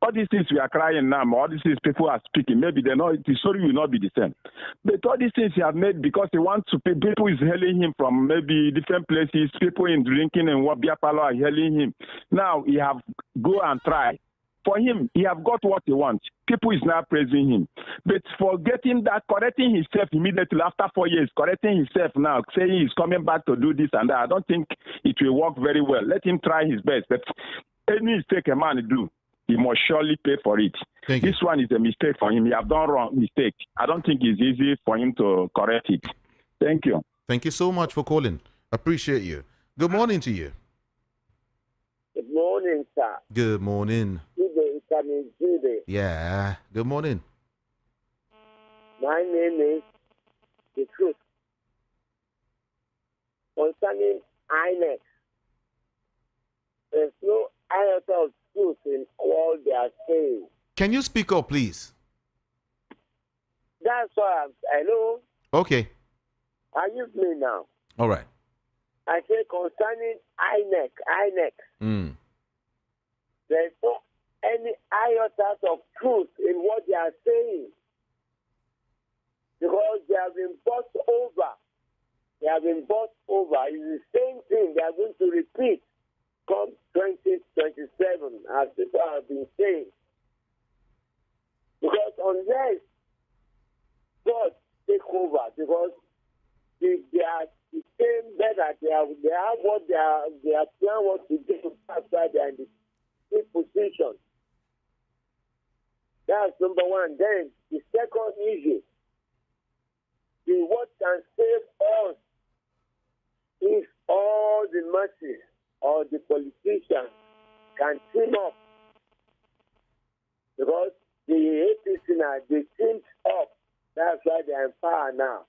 all these things we are crying now, all these things people are speaking, maybe they know the story will not be the same. But all these things he have made because he wants to pay, people is hailing him from maybe different places, people in drinking and what beer parlor are hailing him. Now he have go and try. For him, he have got what he wants. People is now praising him. But for getting that, correcting himself immediately after 4 years, correcting himself now, saying he's coming back to do this and that, I don't think it will work very well. Let him try his best. But any mistake a man do, he must surely pay for it. This one is a mistake for him. He have done wrong mistake. I don't think it's easy for him to correct it. Thank you. Thank you so much for calling. Appreciate you. Good morning to you. Good morning, sir. Good morning. Jude. Yeah. Good morning. My name is The Truth. Concerning INEC, there's no iota of truth in all they are saying. Can you speak up, please? That's why hello? Okay. Are you me now? All right. I say concerning INEC, there's no any iota of truth in what they are saying. Because they have been bought over. They have been bought over. It's the same thing they are going to repeat come 2027, as people have been saying. Because unless God take over, because they are the same better, they have what they are plan what to do after they are in the position. That's number one. Then the second issue is what can save us if all the masses or the politicians can team up. Because the APC now, they teamed up. That's why they are in power now.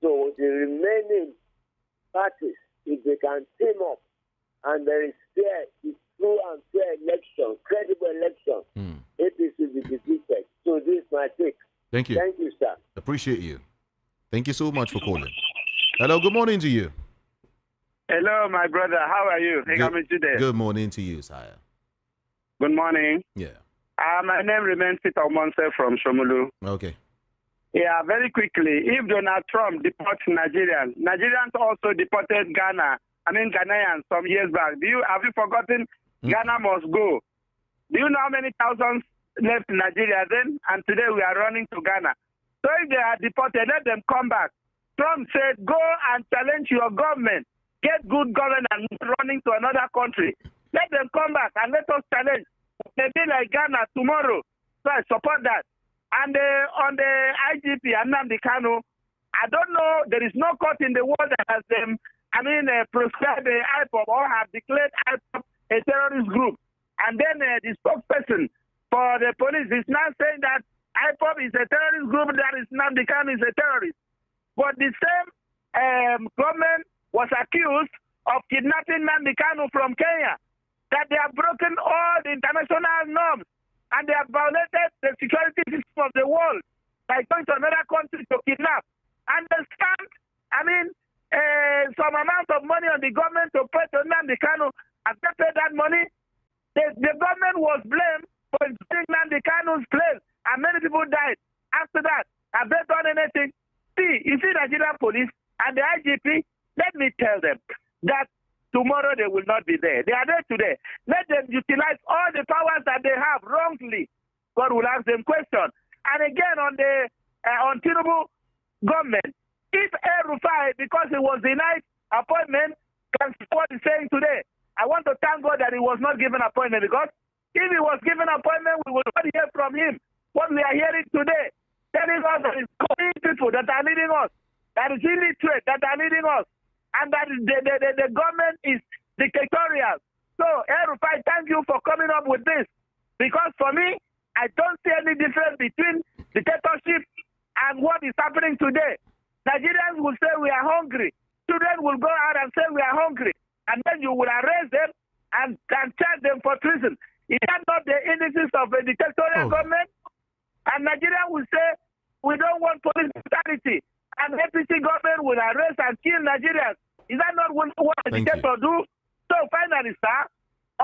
So the remaining parties, if they can team up and there is fair, it's true and fair election, credible election, APC will be defeated. So this is my take. Thank you. Thank you, sir. Appreciate you. Thank you so much for calling. Hello, good morning to you. Hello, my brother. How are you? Good morning to you, sire. Good morning. Yeah. My name remains Peter Omonse from Shomulu. Okay. Yeah, very quickly. If Donald Trump deports Nigerians also deported Ghanaians some years back. Have you forgotten? Ghana must go. Do you know how many thousands left Nigeria then? And today we are running to Ghana. So if they are deported, let them come back. Trump said, go and challenge your government. Get good governance running to another country. Let them come back and let us challenge. Maybe like Ghana tomorrow. So I support that. And on the IGP, Nnamdi Kanu, I don't know, there is no court in the world that has prescribed the IPOB or have declared IPOB a terrorist group. And then the spokesperson for the police is now saying that IPOB is a terrorist group, that is Nnamdi Kanu is a terrorist. But the same government was accused of kidnapping Nnamdi Kanu from Kenya, that they have broken all the international norms and they have violated the security system of the world by going to another country to kidnap. And they stamped, some amount of money on the government to pay to Nnamdi Kanu, and they paid that money. The government was blamed for taking Nnamdi Kanu's place, and many people died. After that, have they done anything? See, you see Nigerian police and the IGP, let me tell them that tomorrow they will not be there. They are there today. Let them utilize all the powers that they have wrongly. God will ask them questions. And again, on Tinubu government, if El-Rufai, because he was denied appointment, can support the saying today, I want to thank God that he was not given appointment, because if he was given appointment, we would not hear from him. What we are hearing today, telling us that it's people that are leading us, that is illiterate, that are leading us, and that the government is dictatorial. So, El-Rufai, thank you for coming up with this. Because for me, I don't see any difference between dictatorship and what is happening today. Nigerians will say we are hungry. Children will go out and say we are hungry. And then you will arrest them and charge them for treason. Is that not the indices of a dictatorial government? And Nigeria will say we don't want police brutality. And APC government will arrest and kill Nigerians. Is that not what a dictator do? So finally, sir,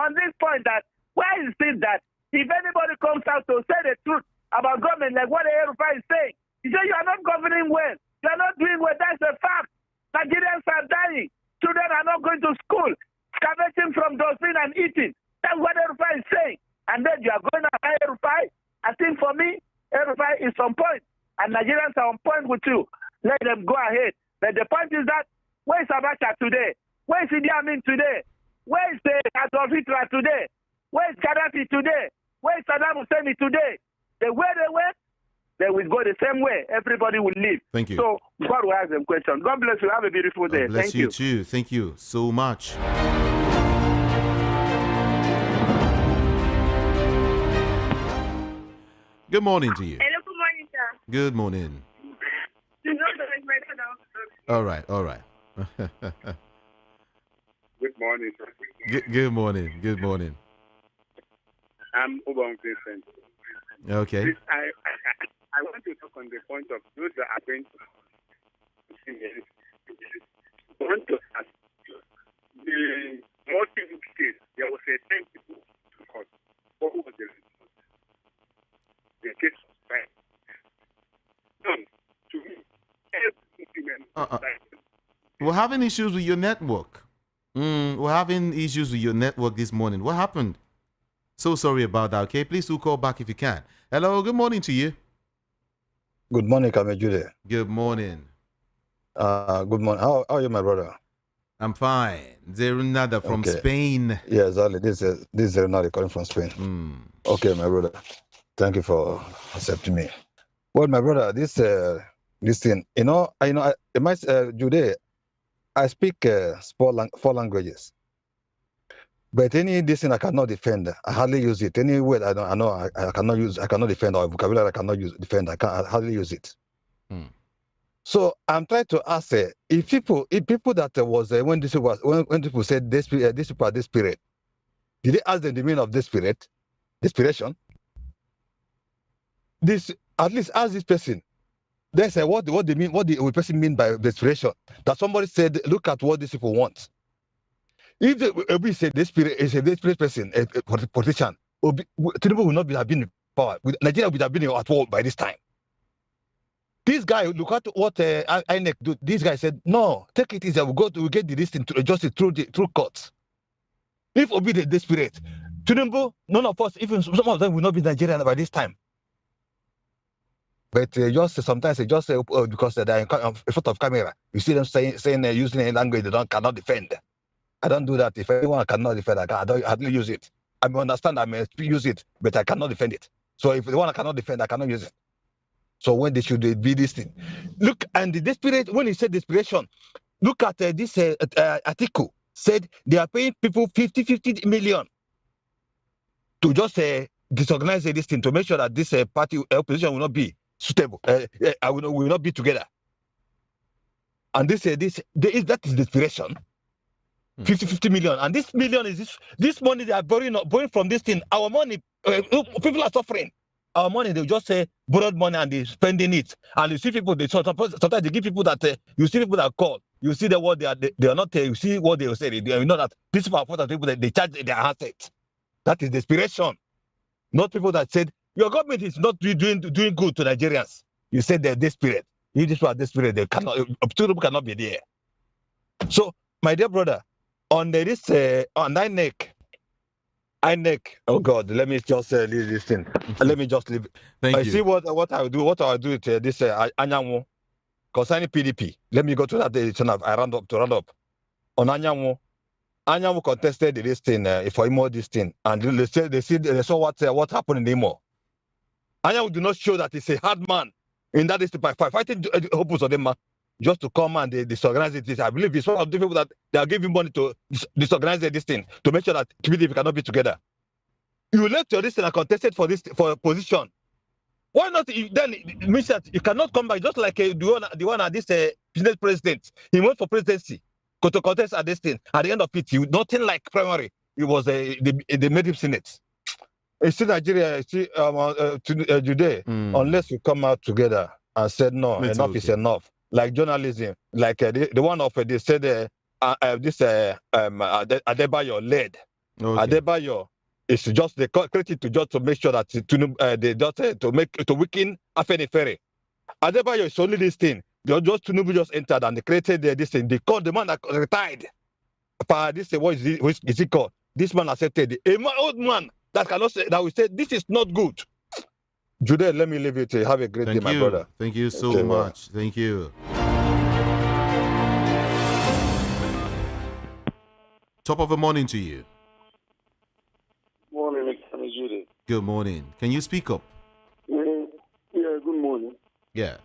on this point, that why is it that If anybody comes out to say the truth about government, like what the Erufai is saying, he said you are not governing well. You are not doing well. That's a fact. Nigerians are dying. Children are not going to school, scavenging from dustbin and eating. That's what Erufai is saying. And then you are going to hire Erufai. I think for me, Erufai is on point. And Nigerians are on point with you. Let them go ahead. But the point is that, where is Abacha today? Where is Idi Amin today? Where is Adolf Hitler today? Where is Gaddafi today? Where is Saddam Hussein today? The way they went, they will go the same way. Everybody will live. Thank you. So God will ask them questions. God bless you. Have a beautiful day. God bless Thank you you too. Thank you so much. Good morning to you. Hello, good morning, sir. Good morning. All right, all right. Good morning, sir. Good morning. Good morning. I'm Obon Vincent. Okay. Please, I want to talk on the point of those that are going to. I want to ask the most people case. There was a 10 people to court. What was the response? The case was fine. None. To me, we're having issues with your network. We're having issues with your network this morning. What happened? So sorry about that, okay? Please do call back if you can. Hello, good morning to you. Good morning, Kamejude. Good morning. Good morning. How are you, my brother? I'm fine. Zerunada from Spain. Yeah, exactly. This is Zerunada calling from Spain. Okay, my brother. Thank you for accepting me. Well, my brother, this thing, Jude, I speak four languages. But this thing I cannot defend. I hardly use it. Any word I cannot use. I cannot defend, or vocabulary I cannot defend. I hardly use it. So I'm trying to ask, if people that was when people said this people are this spirit, did they ask them the meaning of this spirit, desperation? This at least ask this person. They say what they mean, what the person mean by desperation. That somebody said, look at what these people want. If we say this spirit is a desperate person, a politician, Tinubu will not have been in power. Nigeria would have been at war by this time. This guy, look at what INEC do. This guy said, no, take it easy. We'll get this thing to justice through courts. If Obi the desperate, Tinubu, none of us, even some of them will not be Nigerian by this time. But sometimes because they're in front of camera, you see them saying using a language they cannot defend. I don't do that. If anyone cannot defend, I hardly use it. I may understand, I may use it, but I cannot defend it. So if the one I cannot defend, I cannot use it. So when they should be this thing. Look, and the desperate, when he said desperation, look at this article, said they are paying people 50 million to just disorganize this thing, to make sure that this party opposition will not be suitable. Will not be together. And that is desperation. 50 million, and this million is this money they are borrowing from this thing. Our money, people are suffering. Our money, they just say borrowed money and they're spending it. And you see people, sometimes they give people that you see people that call, you see the what they are not. You see what they will say. You know that these people are people that they charge their assets. That is desperation. Not people that said your government is not doing good to Nigerians. You said they're desperate. If these people are desperate, they cannot be there. So, my dear brother, on this on INEC, oh God, let me just leave this thing. Let me just leave. Thank you. See what I will do. What I will do with this Anyanwu concerning PDP. Let me go to that. I round up. On Anyanwu contested this thing for Imo this thing, and they saw what happened in Imo. Anyanwu do not show that he's a hard man in that district by fighting hopes of them. Just to come and they disorganize it. I believe it's one of the people that they are giving money to disorganize this thing to make sure that PDP cannot be together. You left your list and contested for a position. Why not? Then it means that you cannot come back just like the one at this business president. He went for presidency to contest at this thing. At the end of it, nothing like primary. It was they made him Senate. It's still Nigeria. It's still today. Unless you come out together and said no, enough is enough. Like journalism, like the one of they said this Adebanjo led. Okay. Adebanjo It's just they created to make sure that they just to weaken Afenifere. Adebanjo is only this thing. Tinubu just entered and they created this thing. They called the man that retired. This what is it called? This man accepted old man that cannot say that we say this is not good. Jude, let me leave it. Have a great day, my brother. Thank you so much. Thank you. Top of the morning to you. Morning, Mr. Jude. Good morning. Can you speak up? Yeah, good morning. Yeah.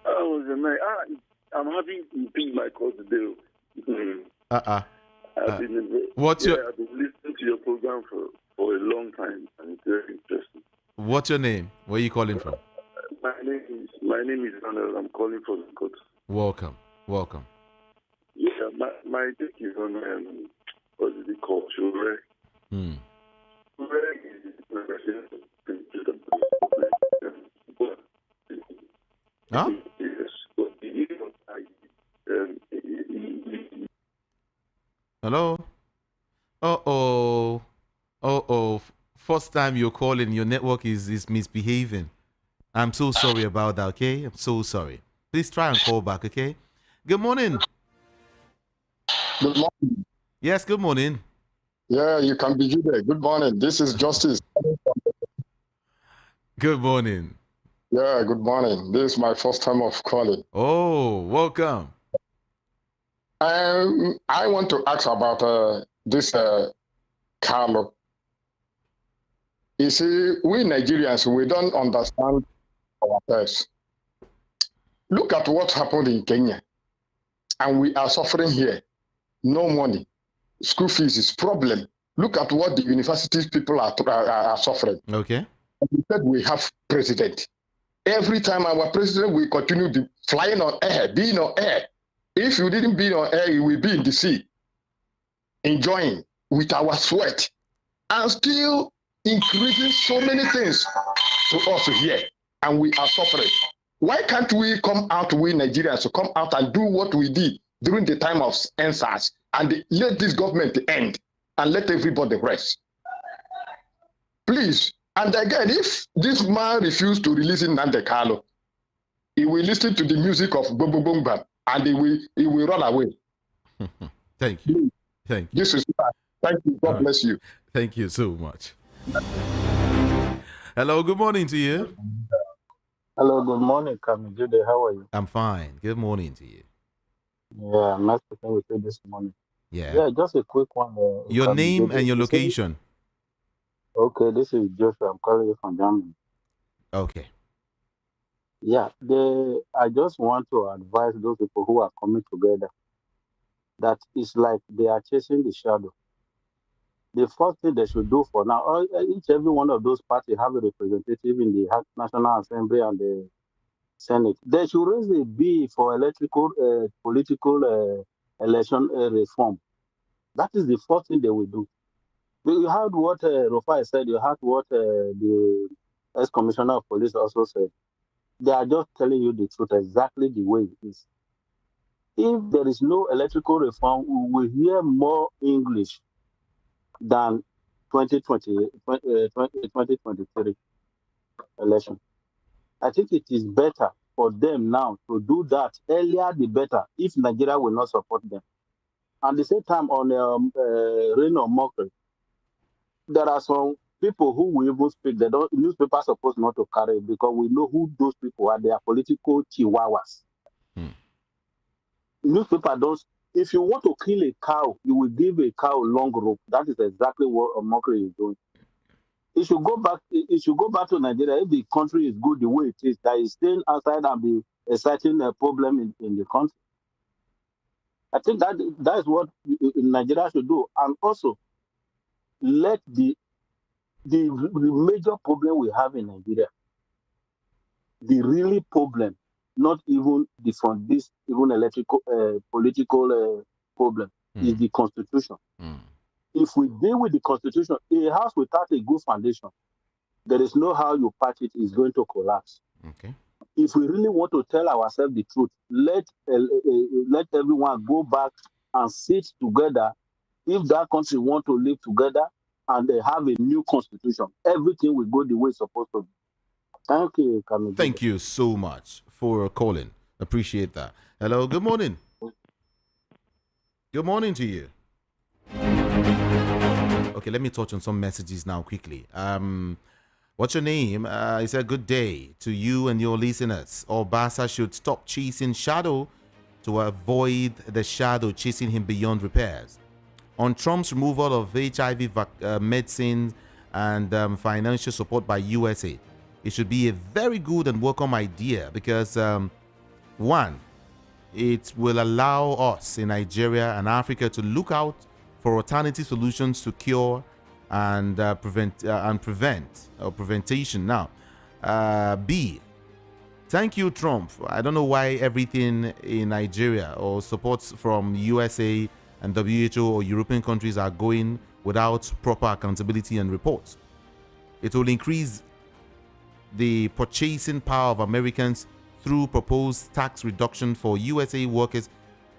I'm happy to pick my call today. I've been listening to your program for a long time, and it's very interesting. What's your name? Where are you calling from? My name is Ronald. I'm calling from the court. Welcome. Yeah, my take is on what is it called? Shure. Huh? Hello? Uh-oh. First time you're calling, your network is misbehaving. I'm so sorry about that, okay? I'm so sorry. Please try and call back, okay? Good morning. Good morning. Yes, good morning. Yeah, you can be there. Good morning. This is Justice. Good morning. Yeah, good morning. This is my first time of calling. Oh, welcome. I want to ask about this Kanu. You see, we Nigerians, we don't understand our affairs. Look at what happened in Kenya. And we are suffering here. No money. School fees is problem. Look at what the universities people are suffering. Okay. We said we have president. Every time our president will continue to flying on air, being on air. If you didn't be on air, you will be in the sea, enjoying with our sweat, and still increasing so many things to us here, and we are suffering. Why can't we come out, we Nigerians, to come out and do what we did during the time of NSAS and let this government end and let everybody rest? Please. And again, if this man refused to release Nnamdi, he will listen to the music of Boom Boom Boom Bam and he will run away. Thank you. Thank you. This is thank you. God bless you. Thank you so much. Hello, good morning to you. Hello, good morning, Kanu. Jude, how are you? I'm fine. Good morning to you. Yeah, I'm not speaking with you this morning. Yeah. Just a quick one. Your name and your location. Okay, this is Joshua. I'm calling you from Germany. Okay. Yeah, I just want to advise those people who are coming together that it's like they are chasing the shadow. The first thing they should do for now, every one of those parties have a representative in the National Assembly and the Senate. They should raise a bill for political election reform. That is the first thing they will do. You heard what Rufai said. You heard what the ex-commissioner of police also said. They are just telling you the truth exactly the way it is. If there is no electrical reform, we will hear more English than 2023 election. I think it is better for them now to do that earlier the better if Nigeria will not support them. At the same time, on Reign of Mockery, there are some people who will even speak. Newspapers are supposed not to carry it because we know who those people are. They are political chihuahuas. Newspaper don't. If you want to kill a cow, you will give a cow long rope. That is exactly what Mockery is doing. It should go back. It should go back to Nigeria. If the country is good the way it is, that is staying outside and be exciting a problem in the country. I think that is what Nigeria should do, and also let the major problem we have in Nigeria, the really problem, not even from this even political problem, is the constitution. If we deal with the constitution, a house without a good foundation, there is no how you patch it is going to collapse. Okay. If we really want to tell ourselves the truth, let everyone go back and sit together. If that country want to live together, and they have a new constitution, everything will go the way it's supposed to be. Thank you, Kanu. Thank you so much for calling. Appreciate that. Hello, good morning. Good morning to you. Okay, let me touch on some messages now quickly. What's your name? He said, good day to you and your listeners. Obasa should stop chasing shadow to avoid the shadow chasing him beyond repairs. On Trump's removal of HIV medicines and financial support by USA, it should be a very good and welcome idea because, one, it will allow us in Nigeria and Africa to look out for alternative solutions to cure and prevention. Now, B, thank you, Trump. I don't know why everything in Nigeria or supports from USA and WHO or European countries are going without proper accountability and reports. It will increase the purchasing power of Americans through proposed tax reduction for USA workers,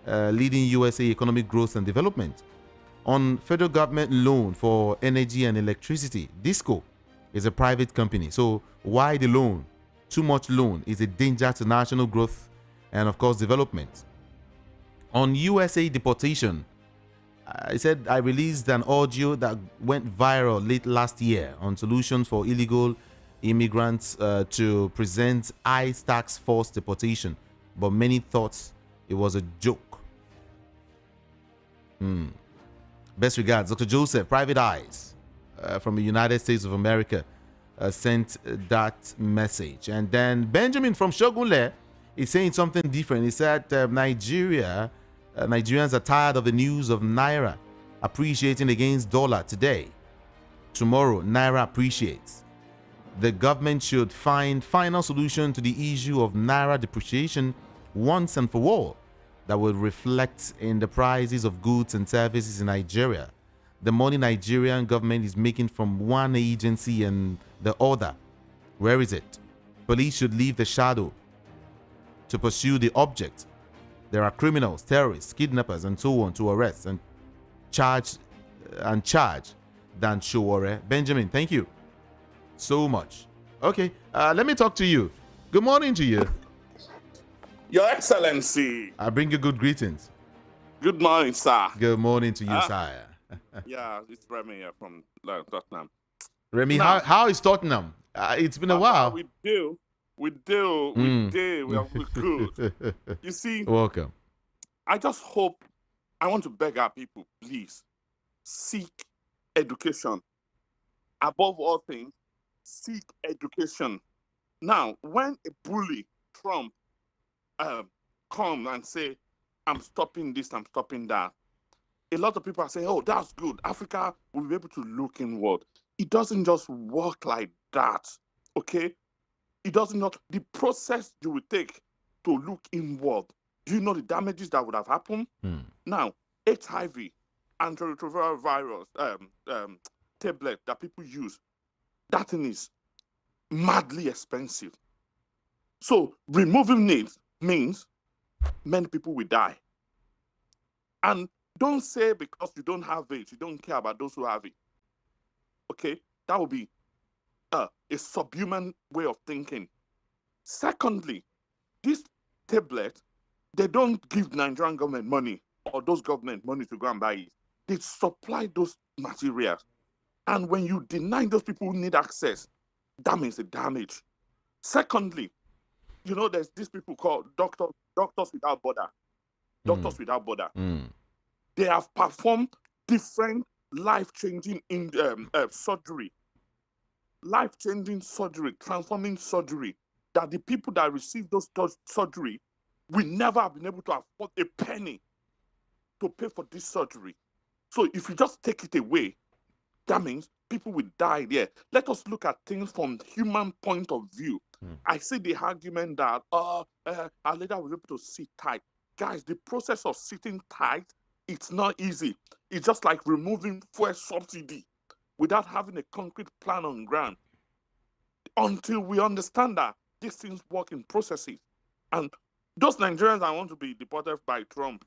leading USA economic growth and development. On federal government loan for energy and electricity, DISCO is a private company. So why the loan? Too much loan is a danger to national growth and, of course, development. On USA deportation, I said I released an audio that went viral late last year on solutions for illegal immigrants to present ICE tax force deportation, but many thought it was a joke. Best regards, Dr. Joseph, Private Eyes from the United States of America sent that message. And then Benjamin from Shogunle is saying something different. He said Nigerians are tired of the news of Naira appreciating against dollar today. Tomorrow, Naira appreciates. The government should find final solution to the issue of Naira depreciation once and for all that will reflect in the prices of goods and services in Nigeria. The money Nigerian government is making from one agency and the other, where is it? Police should leave the shadow to pursue the object. There are criminals, terrorists, kidnappers, and so on to arrest and charge than Showore. Benjamin, thank you so much. Okay, let me talk to you. Good morning to you. Your Excellency. I bring you good greetings. Good morning, sir. Good morning to you, sire. Yeah, it's Remy here from Tottenham. Remy, how is Tottenham? It's been a while. We do. We're good. You see, welcome. I just hope, I want to beg our people, please, seek education. Above all things, seek education. Now, when a bully, Trump, come and say, I'm stopping this, I'm stopping that, a lot of people are saying, oh, that's good. Africa will be able to look inward. It doesn't just work like that, okay? It doesn't not, the process you will take to look inward, do you know the damages that would have happened? Now, HIV, antiretroviral virus, tablet that people use, that thing is madly expensive. So removing it means many people will die. And don't say because you don't have it, you don't care about those who have it. Okay? That would be a subhuman way of thinking. Secondly, this tablet, they don't give Nigerian government money or those government money to go and buy it. They supply those materials. And when you deny those people who need access, that means a damage. Secondly, you know, there's these people called Doctors Without Border. Doctors Without Border. They have performed different life-changing surgery. Life-changing surgery, transforming surgery, that the people that receive those surgery will never have been able to afford a penny to pay for this surgery. So if you just take it away, that means people will die there. Let us look at things from human point of view. I see the argument that our leader was able to sit tight. Guys, the process of sitting tight, it's not easy. It's just like removing fuel subsidy without having a concrete plan on ground. Until we understand that these things work in processes. And those Nigerians that want to be deported by Trump,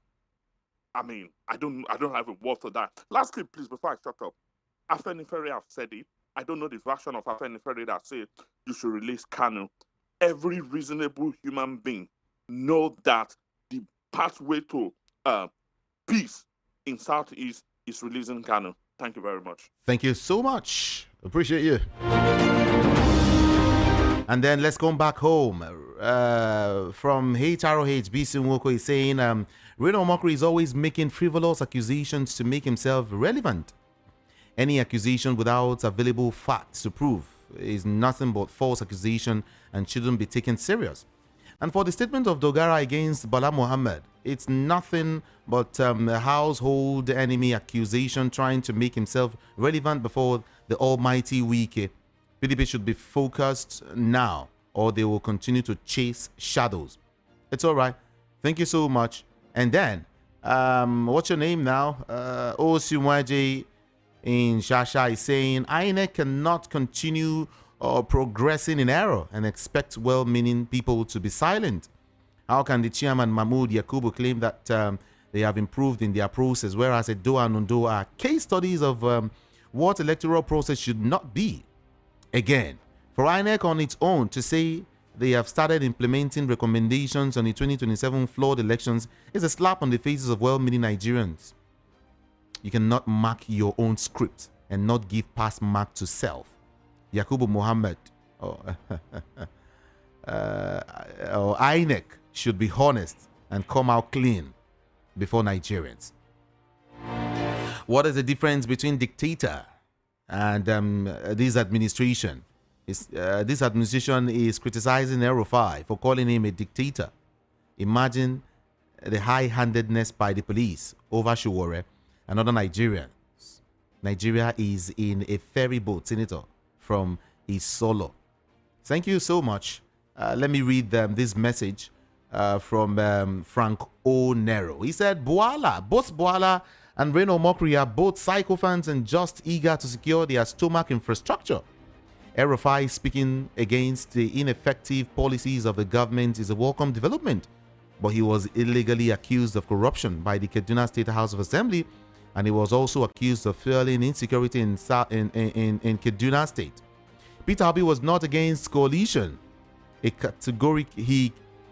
I mean, I don't have a word for that. Lastly, please, before I shut up, Afenifere have said it. I don't know the version of Afenifere that says you should release Kanu. Every reasonable human being know that the pathway to peace in Southeast is releasing Kanu. Thank you very much. Thank you so much. Appreciate you. And then let's go back home. From HROH, BC Nwoko is saying, Reno Omokri is always making frivolous accusations to make himself relevant. Any accusation without available facts to prove is nothing but false accusation and shouldn't be taken serious. And for the statement of Dogara against Bala Mohammed, it's nothing but a household enemy accusation trying to make himself relevant before the almighty Wike. PDP should be focused now, or they will continue to chase shadows. It's all right. Thank you so much. And then, what's your name now? Osimwaje in Shasha is saying, INEC cannot continue progressing in error and expect well-meaning people to be silent. How can the chairman Mahmoud Yakubu claim that they have improved in their process, whereas Edo and Ondo are case studies of what electoral process should not be? Again, for INEC on its own to say they have started implementing recommendations on the 2027 flawed elections is a slap on the faces of well-meaning Nigerians. You cannot mark your own script and not give pass mark to self. Yakubu Mohammed or INEC should be honest and come out clean before Nigerians. What is the difference between dictator and this administration? This administration is criticizing Erufai for calling him a dictator. Imagine the high-handedness by the police over Shuwore and other Nigerians. Nigeria is in a ferry boat, Senator, from Isolo. Thank you so much. Let me read this message from Frank O'Nero. He said, both Boala and Reno Omokri are both sycophants and just eager to secure their stomach infrastructure. Erufai speaking against the ineffective policies of the government is a welcome development, but he was illegally accused of corruption by the Kaduna State House of Assembly, and he was also accused of fueling insecurity in Kaduna State. Peter Obi was not against coalition. He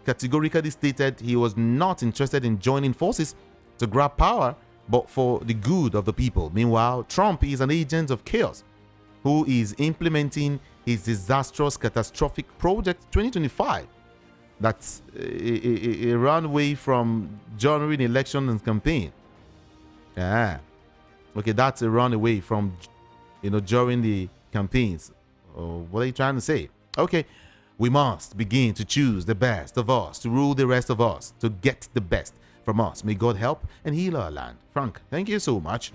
categorically stated he was not interested in joining forces to grab power, but for the good of the people. Meanwhile, Trump is an agent of chaos who is implementing his disastrous, catastrophic project 2025. That's a runway from during election and campaign. Okay, that's a runaway from, during the campaigns. What are you trying to say? Okay, we must begin to choose the best of us, to rule the rest of us, to get the best from us. May God help and heal our land. Frank, thank you so much.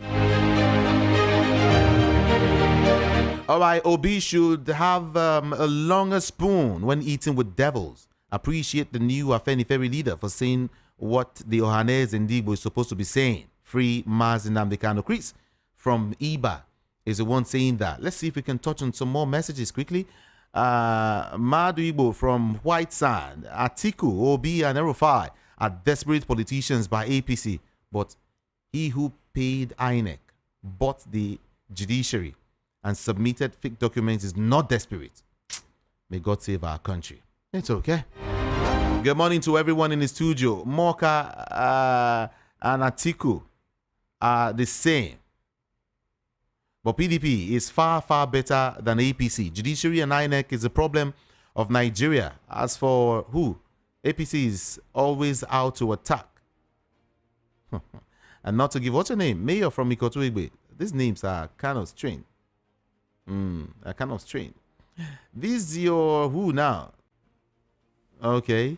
All right, Obi should have a longer spoon when eating with devils. Appreciate the new Afenifere leader for saying what the Ohanes and Igbo is supposed to be saying. Free Nnamdi Kanu. Chris from Iba is the one saying that. Let's see if we can touch on some more messages quickly. Madu Igbo from White Sand, Atiku, Obi, and Erufai are desperate politicians by APC, but he who paid INEC, bought the judiciary, and submitted fake documents is not desperate. May God save our country. It's okay. Good morning to everyone in the studio. Moka and Atiku are the same. But PDP is far, far better than APC. Judiciary and INEC is a problem of Nigeria. As for who? APC is always out to attack. And not to give, what's your name? Mayor from Ikotu Igbe. These names are kind of strange. Are kind of strange. This is your who now? Okay.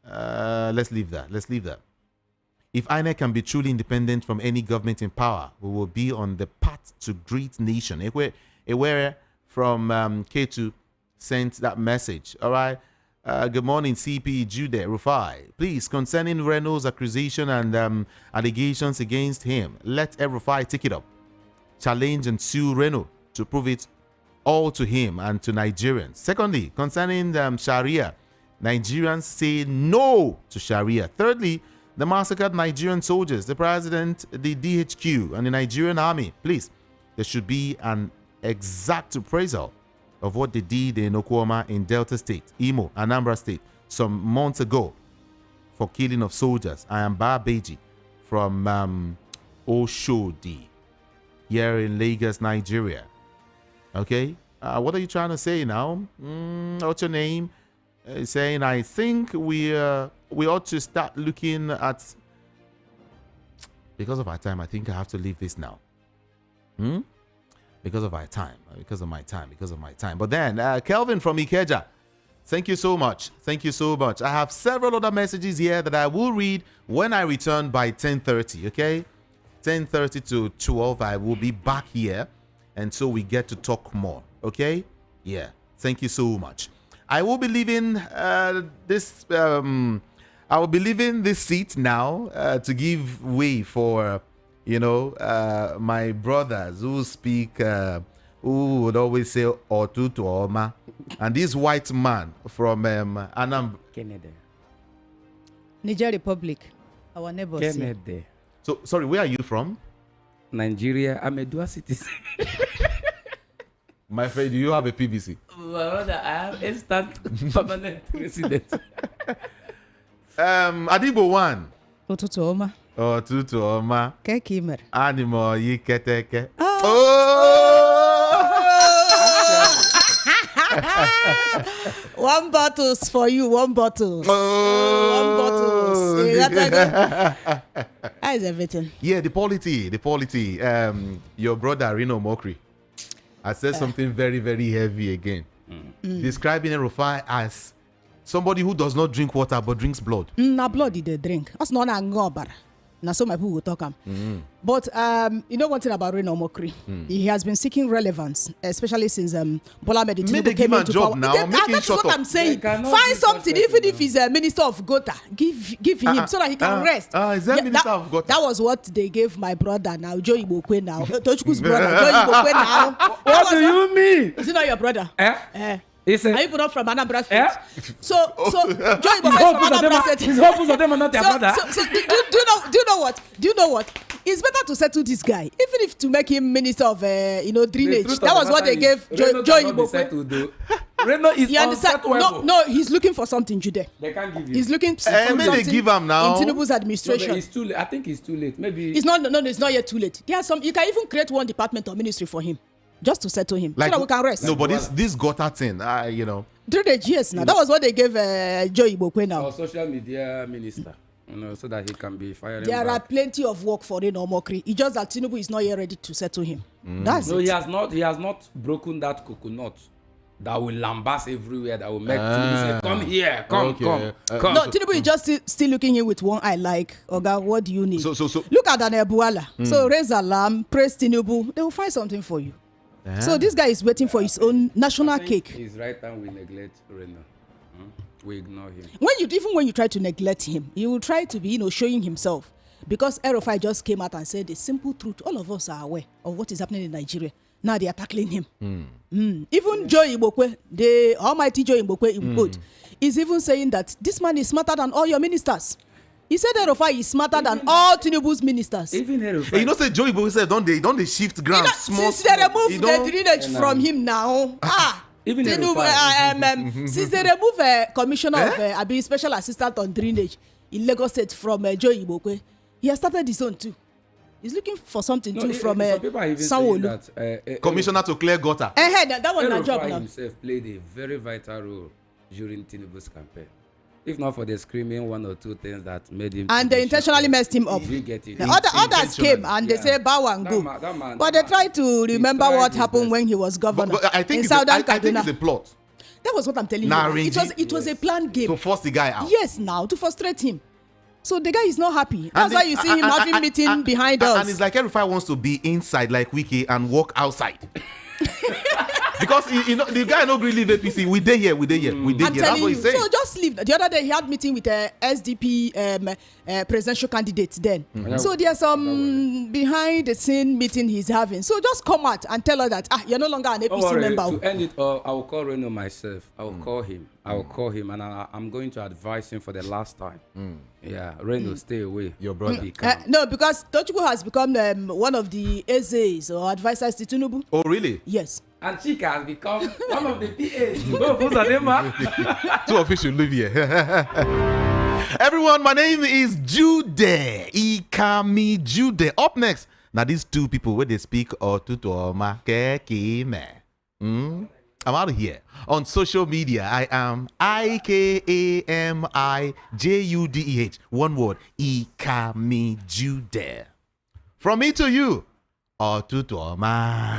Let's leave that. Let's leave that. If INEC can be truly independent from any government in power, we will be on the path to great nation. Ewere from K2 sent that message. All right. Good morning, CP Jude Rufai. Please, concerning Renault's accusation and allegations against him, let Rufai take it up. Challenge and sue Renault to prove it all to him and to Nigerians. Secondly, concerning Sharia, Nigerians say no to Sharia. Thirdly, the massacred Nigerian soldiers, the president, the DHQ, and the Nigerian army. Please, there should be an exact appraisal of what they did in Okwama in Delta State, Imo, Anambra State, some months ago for killing of soldiers. I am Babeji from Oshodi here in Lagos, Nigeria. Okay? What are you trying to say now? What's your name? Saying, I think we ought to start looking at... Because of our time, I think I have to leave this now. Because of our time. Because of my time. But then, Kelvin from Ikeja, thank you so much. Thank you so much. I have several other messages here that I will read when I return by 10:30, okay? 10:30 to 12, I will be back here. And so we get to talk more, okay? Yeah. Thank you so much. I will be leaving this... I will be leaving this seat now to give way for, my brothers who speak, who would always say Otutu Oma. And this white man from Anambra. Kennedy. Niger Republic, our neighbors. Kennedy. So, sorry, where are you from? Nigeria. I'm a dual citizen. My friend, do you have a PVC? Brother, I have instant permanent residence. Adibo one. Otutu Oma. Otutu Oma. Kekimer. Animo yiketeke. One bottles for you, one bottle. One bottles. That is everything. Yeah, the polity. Your brother Reno Mokri has said something very, very heavy again. Describing Erufai as somebody who does not drink water but drinks blood. Na blood they drink. That's not a ngobar. Now so my people will talk But you know one thing about Reno Mokri? He has been seeking relevance, especially since Bola Ahmed Tinubu came into power. That's what I'm saying. Find something, even if he's a minister of Gota, give him so that he can rest. Is that minister of Gota? That was what they gave my brother now, Joe Ibokwe now. Tochku's brother, Joe Ibokwe now. What do you mean? Is it not your brother? Are you put up from Anambra State? So Joy Ibokwe from Anambra State. Both of them are not their brother. So do you know what? It's better to settle this guy, even if to make him minister of drainage. That was what they gave Joy Ibokwe. Reno is unsettlable. No, he's looking for something, Jude. They can't give him. He's looking for something. They give him now. In Tinubu's administration. No, it's too late. I think it's too late. Maybe it's not. No, it's not yet too late. There are some. You can even create one department or ministry for him, just to settle him, so that we can rest. No, but this Gota thing, drainage, yes. Now that was what they gave Joe Ibokwe now. Our social media minister, so that he can be fired. There are plenty of work for Reno Mokri. It's just that Tinubu is not yet ready to settle him. That's it. He has not broken that coconut that will lambast everywhere. That will make Tinubu say, "Come here, come." No, Tinubu is just still looking in with one eye. Like, Oga, what do you need? So look at Daniel Buala. So raise alarm, praise Tinubu. They will find something for you. So this guy is waiting for his own national cake. He's right, and we neglect Reno. We ignore him. When you try to neglect him, he will try to be, showing himself. Because Erufai just came out and said the simple truth. All of us are aware of what is happening in Nigeria. Now they are tackling him. Even Joe Ibokwe, the almighty Joe Ibokwe in quote, is even saying that this man is smarter than all your ministers. He said Erufai is smarter than all Tinubu's ministers. Even Erufai. Say Joe Ibokwe said, don't they shift ground small. Since they removed the drainage from him now. Even since they remove commissioner of special assistant on drainage in Lagos State from Joe Ibokwe, he has started his own too. He's looking for something too from Sanwo-Olu. Commissioner to clear gutter. That was my job now. Himself played a very vital role during Tinubu's campaign. If not for the screaming one or two things that made him... And they intentionally messed him up. Others came and they say bow and go. But they tried to remember what happened when he was governor in Southern Kaduna. I think it's a plot. That was what I'm telling you. It was a planned game. To force the guy out. Yes, now, to frustrate him. So the guy is not happy. That's why you see him having meeting behind us. And it's like Erufai wants to be inside like Wiki and walk outside. Because the guy no really leave APC. We dey here. I'm That's telling what you. he's saying. So just leave. The other day he had meeting with a SDP presidential candidate then. So there's some behind the scene meeting he's having. So just come out and tell her that you're no longer an APC member. To end it, I will call Reno myself. I will call him. And I'm going to advise him for the last time. Yeah, Reno, stay away. Your brother. No, because Tochukwu has become one of the AZs or advisors to Tinubu. Oh, really? Yes. And Chika has become one of the PAs. Two officials live here. Everyone, my name is Jude. Ikami Jude. Up next, now these two people where they speak Otutoma Kekime. I'm out of here. On social media, I am IKAMIJUDEH. One word, Ikami Jude. From me to you, Otutoma.